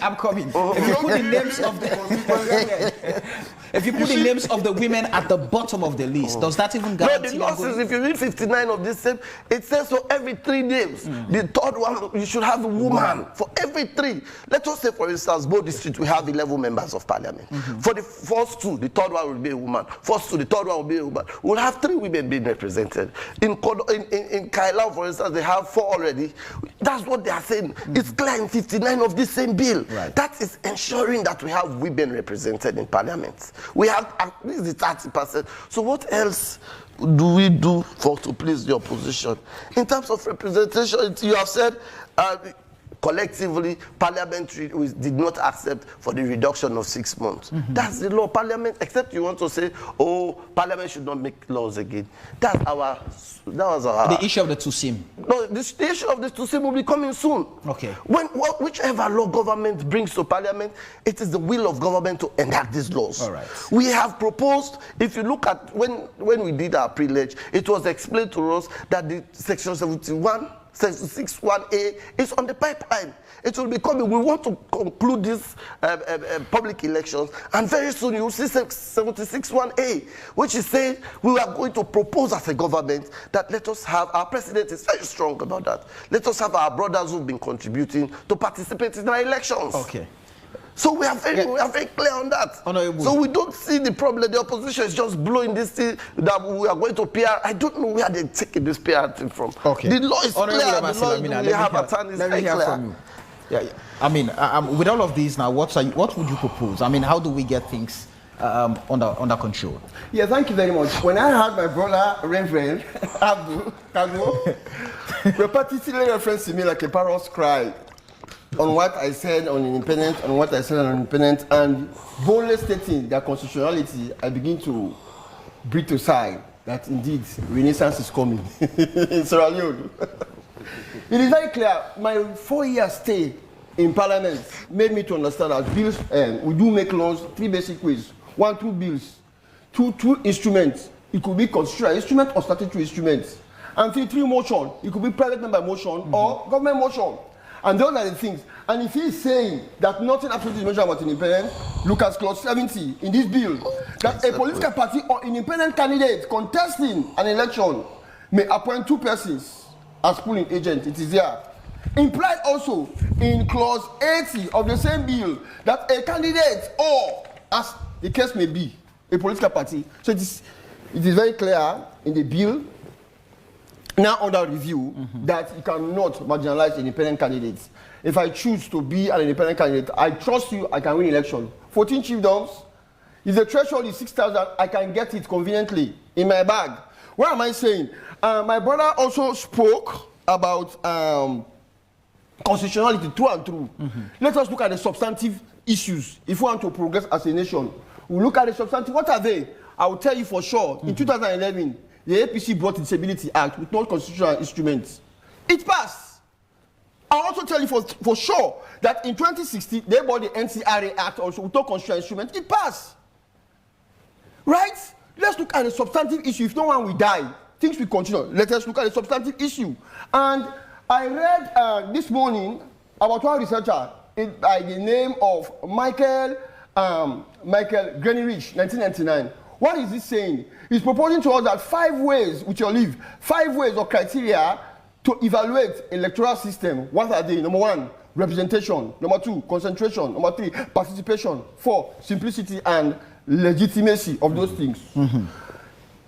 I'm coming. If you put the names of the, if you put the names of the women at the bottom of the list, does that even guarantee? No, the law says if you read 59 of this same, it says for every 3 names, the third one, you should have a woman. For every 3. Let us say, for instance, Bow District, we have 11 members of parliament. For the first 2, the third one will be a woman. First 2, the third one will be a woman. We'll have 3 women being represented. In Kailau, for instance, they have 4 already. That's what they are saying. It's clear in 59 of this same bill. Right. That is ensuring that we have women represented in parliament. We have at least the 30%. So what else do we do to please the opposition? In terms of representation, you have said, collectively, Parliament did not accept for the reduction of 6 months. That's the law. Parliament, except you want to say, oh, Parliament should not make laws again. That was our... The issue of the 2SIM. No, the issue of the 2SIM will be coming soon. Okay. Whichever law government brings to Parliament, it is the will of government to enact these laws. All right. We have proposed, if you look at when we did our privilege, it was explained to us that the Section 61A is on the pipeline. It will be coming. We want to conclude these public elections, and very soon you will see 76(1)A, which is saying we are going to propose as a government that let us have, our president is very strong about that, let us have our brothers who've been contributing to participate in our elections. Okay. So we are very clear on that. Honorable. So we don't see the problem. The opposition is just blowing this thing that we are going to PR. I don't know where they're taking this PR thing from. Okay. The law is clear. The law we have attorneys very clear. From you. Yeah. I mean, with all of these now, what would you propose? I mean, how do we get things under control? Yeah, thank you very much. When I heard my brother, Reverend Abdul Kagbo, repetitively referenced to me like a parrot's cry on what I said on independent, and boldly stating their constitutionality, I begin to breathe to sigh that indeed Renaissance is coming in Sierra Leone. It is very clear, my 4-year stay in Parliament made me to understand that bills, we do make laws 3 basic ways. 1, 2 bills, 2 instruments. It could be constitutional instrument or statutory instruments. And 3 motion. It could be private member motion or government motion. And those are the things. And if he's saying that nothing absolutely is mentioned about independence, look at clause 70 in this bill, that a political party or independent candidate contesting an election may appoint 2 persons as polling agent. It is there. Implied also in clause 80 of the same bill that a candidate or, as the case may be, a political party. So it is very clear in the bill now under review that you cannot marginalize independent candidates. If I choose to be an independent candidate, I trust you, I can win election. 14 chiefdoms. If the threshold is 6,000, I can get it conveniently in my bag. What am I saying? My brother also spoke about constitutionality through and through. Let us look at the substantive issues. If we want to progress as a nation, we look at the substantive. What are they? I will tell you for sure. In 2011, the APC brought the Disability Act with non-constitutional instruments. It passed. I'll also tell you for sure that in 2016, they bought the NCRA Act also, we took constitutional instrument, it passed. Right? Let's look at the substantive issue. If no one will die, things will continue. Let us look at the substantive issue. And I read this morning about one researcher by the name of Michael Greenwich, 1999. What is he saying? He's proposing to us that 5 ways, with your leave, 5 ways or criteria to evaluate electoral system. What are they? Number 1, representation. Number 2, concentration. Number 3, participation. 4, simplicity and legitimacy of those things.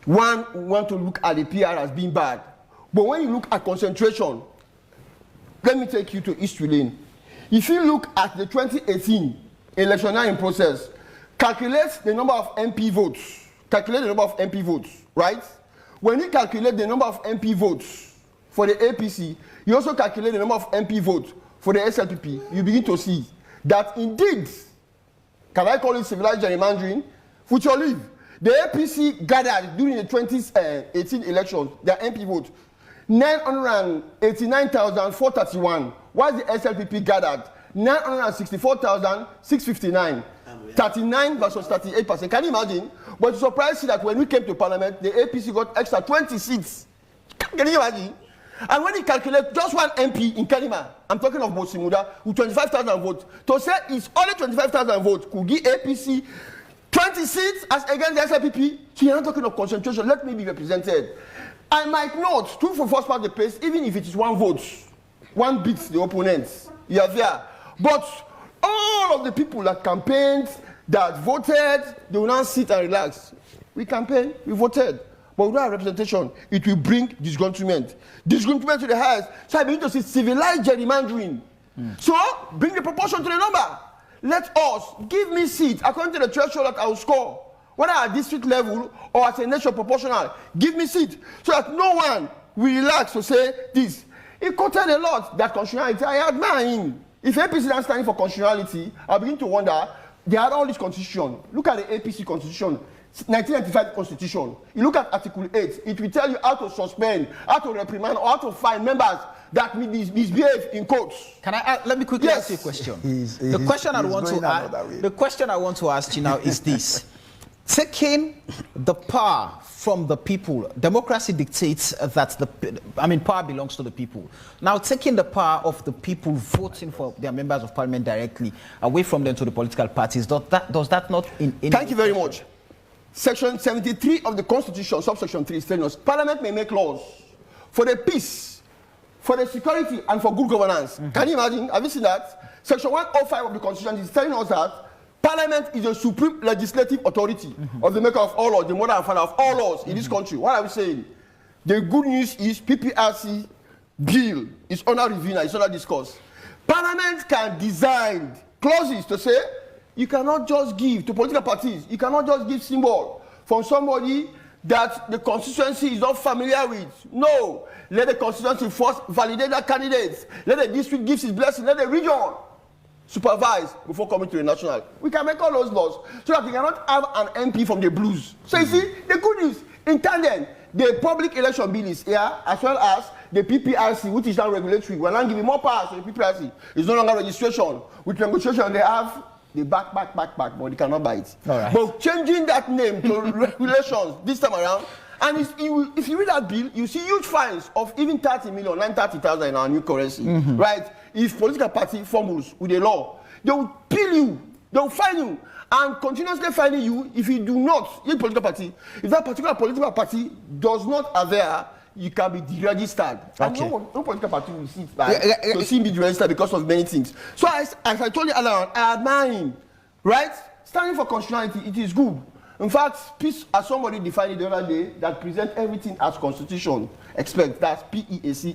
One, we want to look at the PR as being bad. But when you look at concentration, let me take you to East Lane. If you look at the 2018 electioneering process, calculate the number of MP votes. Calculate the number of MP votes, right? When you calculate the number of MP votes for the APC, you also calculate the number of MP votes for the SLPP. You begin to see that indeed, can I call it civilized gerrymandering? With your leave, the APC gathered during the 2018 elections, their MP votes, 989,431, while the SLPP gathered 964,659. 39 versus 38%. Can you imagine? But it's surprising that when we came to parliament, the APC got extra 20 seats. Can you imagine? And when you calculate just one MP in Kalima, I'm talking of Bosimuda, with 25,000 votes, to say it's only 25,000 votes could give APC 20 seats as against the SLPP. So you're not talking of concentration. Let me be represented. I might not, true for first part of the place, even if it is 1 vote, 1 beats the opponents. You are there. But all of the people that campaigned, that voted, they will now sit and relax. We campaigned, we voted. But without representation, it will bring disgruntlement. Disgruntlement to the highest. So I begin to see civilized gerrymandering. So bring the proportion to the number. Let us give me seats according to the threshold that I will score. Whether at district level or at a nation proportional, give me seats so that no one will relax to say this. He quoted a lot that constitutionality. I admire him. If APC is not standing for constitutionality, I begin to wonder, they had all this constitution. Look at the APC constitution, 1995 constitution. You look at Article 8, it will tell you how to suspend, how to reprimand, or how to fine members that misbehave in courts. Can I let me quickly ask you a question? The question I want to ask you now is this. Taking the power from the people, democracy dictates that power belongs to the people. Now, taking the power of the people voting for their members of parliament directly away from them to the political parties, does that not in any Thank you very much. Section 73 of the Constitution, subsection 3, is telling us Parliament may make laws for the peace, for the security, and for good governance. Can you imagine? Have you seen that? Section 105 of the Constitution is telling us that Parliament is the supreme legislative authority of the maker of all laws, the mother and father of all laws in this country. What are we saying? The good news is PPRC bill is under review now, it's under discourse. Parliament can design clauses to say you cannot just give to political parties, you cannot just give symbol from somebody that the constituency is not familiar with. No, let the constituency first validate that candidate. Let the district give his blessing, let the region supervise before coming to the national. We can make all those laws so that we cannot have an MP from the blues. So you see, the good news, in tandem, the public election bill is here, as well as the PPRC, which is now regulatory. We're now giving more powers to the PPRC. It's no longer registration. With registration, they have the back, but they cannot buy it. Right. But changing that name to regulations this time around, and if you read that bill, you see huge fines of even 30 million, 930,000 in our new currency, right? If political party fumbles with the law, they will bill you, they will fine you, and continuously fining you if you do not, in political party, if that particular political party does not avail, you can be deregistered. Okay. And no political party will sit back to see me deregistered because of many things. So as I told you earlier, I admire him, right? Standing for constitutionality, it is good. In fact, peace, as somebody defined it the other day, that present everything as constitution expects. That's PEACE.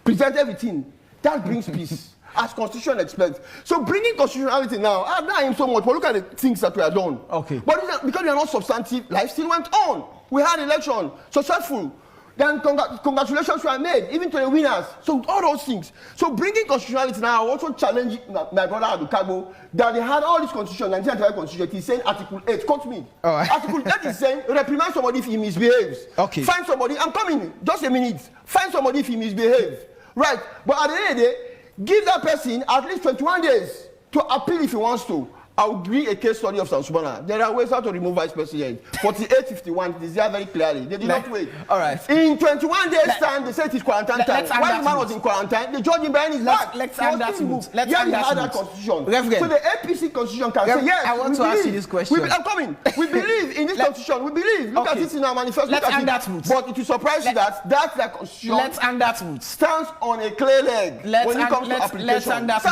Present everything. That brings peace, as constitution expects. So bringing constitutionality now, I admire him so much, but look at the things that were done. Okay. But because they are not substantive, life still went on. We had election, successful. Then congratulations were made, even to the winners. So all those things. So bringing constitutionality now, I also challenge my brother Adukago that they had all this constitution, 1995 constitution. He's saying Article 8. Quote me. Right. Article 8 is saying reprimand somebody if he misbehaves. Okay. Find somebody. I'm coming. Just a minute. Find somebody if he misbehaves. Right. But at the end of the day, give that person at least 21 days to appeal if he wants to. I'll bring a case study of South Sudan. There are ways how to remove vice president. 4851, it is there very clearly. They did not wait. All right. In 21 days' time, they said it is quarantine time. While the man was in quarantine, the judge in behind his back. Let's end that route. Let's yeah, end that route. Constitution. Reverend. So the APC constitution can say yes. I want to ask you this question. I'm coming. We believe in this constitution. We believe. Look at it in our manifesto. Let's end that route. But it will surprise you that that constitution. Let's end that route. Stands on a clear leg. Let's end that route. Let's end that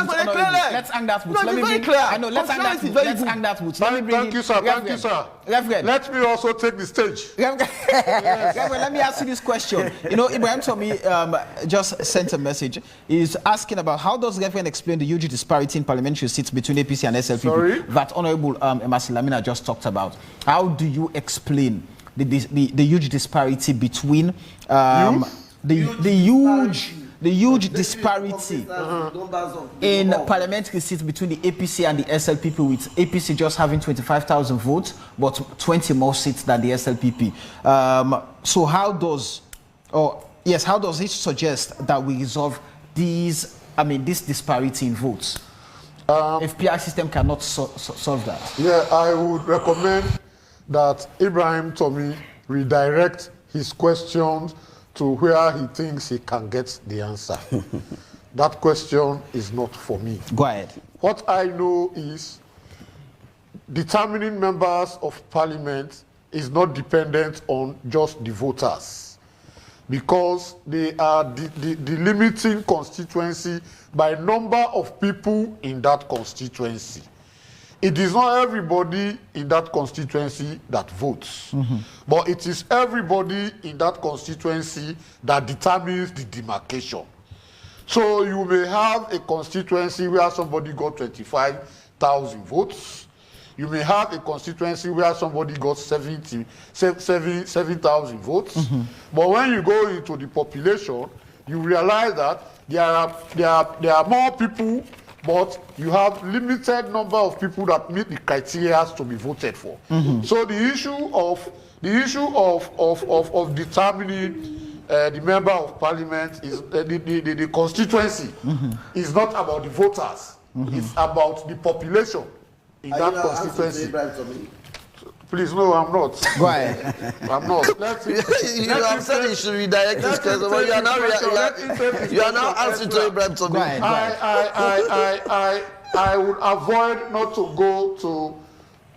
route. Let me be very clear. I know. Let's end that route. Let's end that. Thank you, sir. Thank you, sir. Reverend. Let me also take the stage. Reverend, let me ask you this question. You know, Ibrahim Tomi just sent a message. He's asking about how does Reverend explain the huge disparity in parliamentary seats between APC and SLPP that Honorable Lamina just talked about? How do you explain the huge disparity between the huge disparity in parliamentary seats between the APC and the SLPP, with APC just having 25,000 votes, but 20 more seats than the SLPP. So how does it suggest that we resolve this disparity in votes? If PR system cannot solve that? Yeah, I would recommend that Ibrahim Tomi redirect his questions to where he thinks he can get the answer. That question is not for me. Go ahead. What I know is determining members of parliament is not dependent on just the voters, because they are delimiting constituency by number of people in that constituency. It is not everybody in that constituency that votes, but it is everybody in that constituency that determines the demarcation. So you may have a constituency where somebody got 25,000 votes. You may have a constituency where somebody got 7,000 votes. But when you go into the population, you realize that there are more people, but you have limited number of people that meet the criteria to be voted for. So the issue of determining the member of parliament is the constituency is not about the voters. It's about the population in that constituency. Please, no, I'm not. Go ahead. I'm not. You have said you should redirect this question, but you are now answering to Ibrahim Tomi. I would avoid not to go to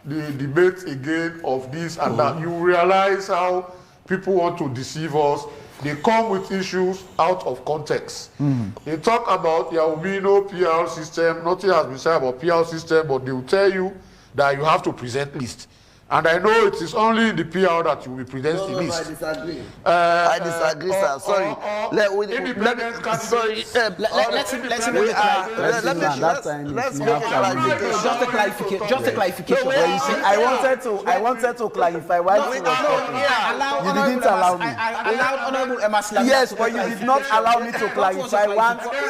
the debate again of this and that. You realize how people want to deceive us. They come with issues out of context. They talk about there will be no PR system. Nothing has been said about PR system, but they will tell you that you have to present list. And I know it is only in the PR that you will present the list. I disagree. I disagree, sir. Sorry. Let's Just a clarification. I wanted to clarify why you didn't allow me. Yes, but you did not allow me to clarify.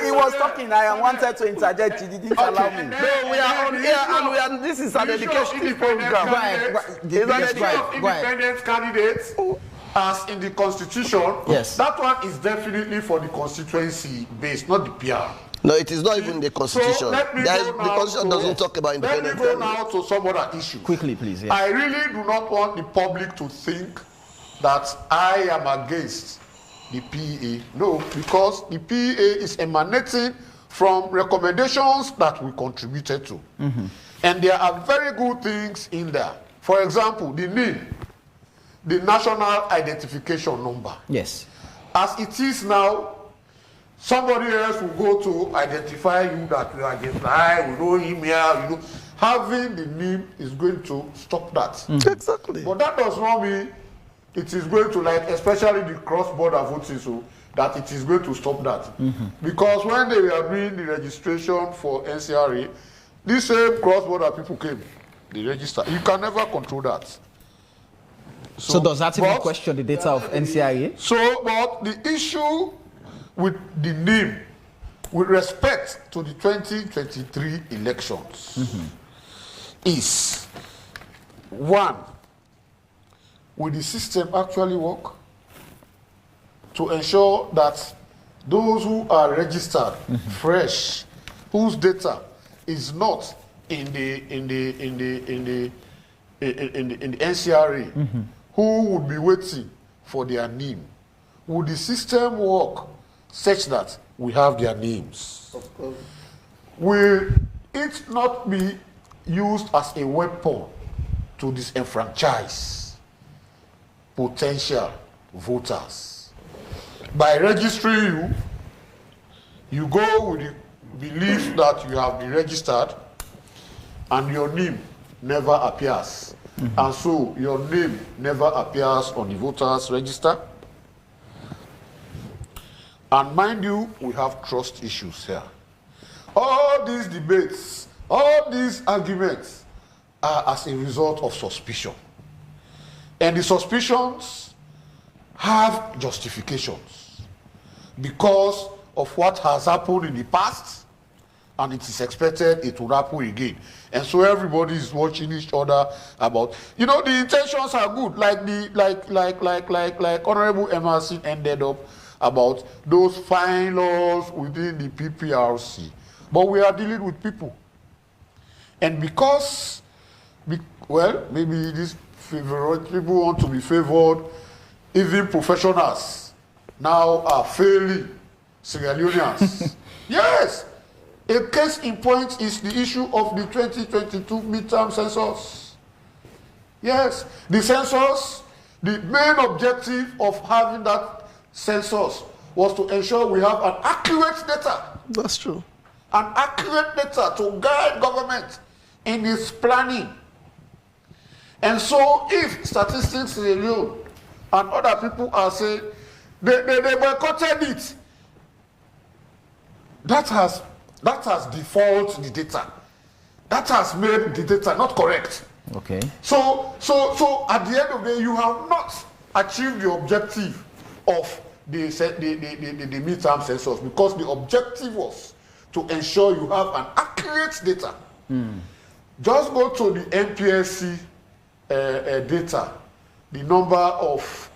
He was talking, I wanted to interject. You didn't allow me. No, we are on here and this is an education program. Independent candidates, as in the constitution, that one is definitely for the constituency base, not the PR. No, it is not even the constitution. So the constitution doesn't talk about independent candidates. Let me go now to some other issue. Quickly, please. Yes. I really do not want the public to think that I am against the PEA. No, because the PEA is emanating from recommendations that we contributed to. And there are very good things in there. For example, the NIN, the National Identification Number. Yes. As it is now, somebody else will go to identify you that you are against. We know him here. Having the NIN is going to stop that. Exactly. But that does not mean it is going to, especially the cross-border voting, so that it is going to stop that. Because when they were doing the registration for NCRA, these same cross-border people came. They register. You can never control that. So does that even question the data of NCIA? So, but the issue with the name, with respect to the 2023 elections, is, one, will the system actually work to ensure that those who are registered fresh, whose data is not in the NCRA, who would be waiting for their name? Would the system work such that we have their names? Of course. Will it not be used as a weapon to disenfranchise potential voters? By registering you, you go with the belief that you have been registered and your name never appears. And so your name never appears on the voters register. And mind you, we have trust issues here. All these debates, all these arguments are as a result of suspicion. And the suspicions have justifications because of what has happened in the past, and it is expected it will happen again. And so everybody is watching each other about, the intentions are good, like Honorable Emerson ended up about those fine laws within the PPRC. But we are dealing with people. And because, maybe these people want to be favored, even professionals now are failing Sierra Leoneans. Yes! A case in point is the issue of the 2022 midterm census. Yes, the census, the main objective of having that census was to ensure we have an accurate data. That's true. An accurate data to guide government in its planning. And so if Statistics Sierra Leone and other people are saying they boycotted it, that has defaulted the data. That has made the data not correct. Okay. So at the end of the day, you have not achieved the objective of the midterm census, because the objective was to ensure you have an accurate data. Just go to the NPSC data, the number of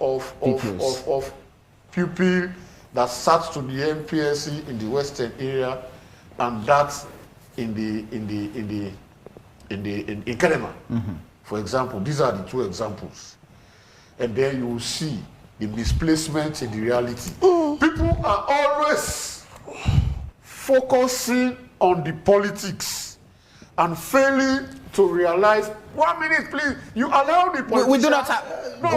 pupil that sat to the NPSC in the western area, and that in Kenema, for example. These are the two examples. And then you will see the misplacement in the reality. People are always focusing on the politics and failing to realize, 1 minute please, you allow the politicians. We do not have.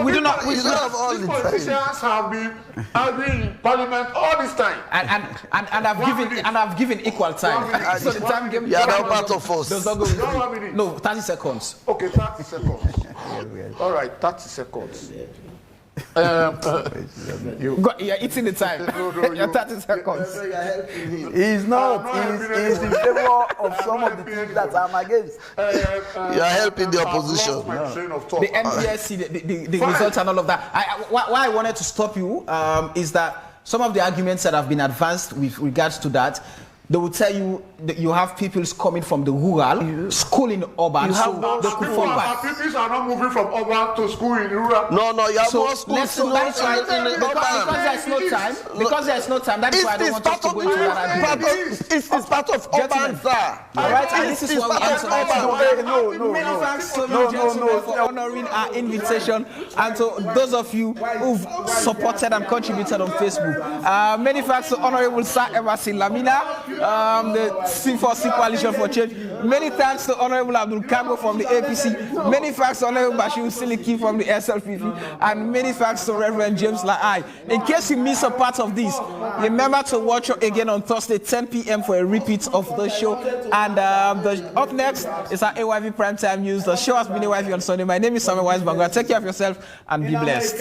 We do not have all the politicians have been in parliament all this time. And I've given equal time. So the time game. You are now part of us. Does not go with you. No, 30 seconds. Okay, 30 seconds. All right, 30 seconds. You're eating the time. You're 30 seconds. He's not. He's in favor of some of the things that I'm against. You are helping the opposition. The NPSC, the results and all of that. Why I wanted to stop you is that some of the arguments that have been advanced with regards to that, they will tell you that you have pupils coming from the rural, school in urban, so they could fall back. Pupils are not moving from urban to school in rural. No, you have more schools so that's why, because there's no time, that's why I don't want us to go into that argument. It's part of urban, sir. All right, and this is what we want tonight. No. Many thanks to you, gentlemen, for honoring our invitation, and to those of you who've supported and contributed on Facebook. Many thanks to Honorable Sir Emerson Lamina, the C4C Coalition for Change. Many thanks to Honorable Abdul Kago from the APC. Many thanks to Honorable Bashir Siliki from the SLPP. And many thanks to Reverend James Lai. In case you miss a part of this, remember to watch again on Thursday, 10 p.m. for a repeat of the show. And up next is our AYV Primetime News. The show has been AYV on Sunday. My name is Samuel Weisberger. Take care of yourself and be blessed.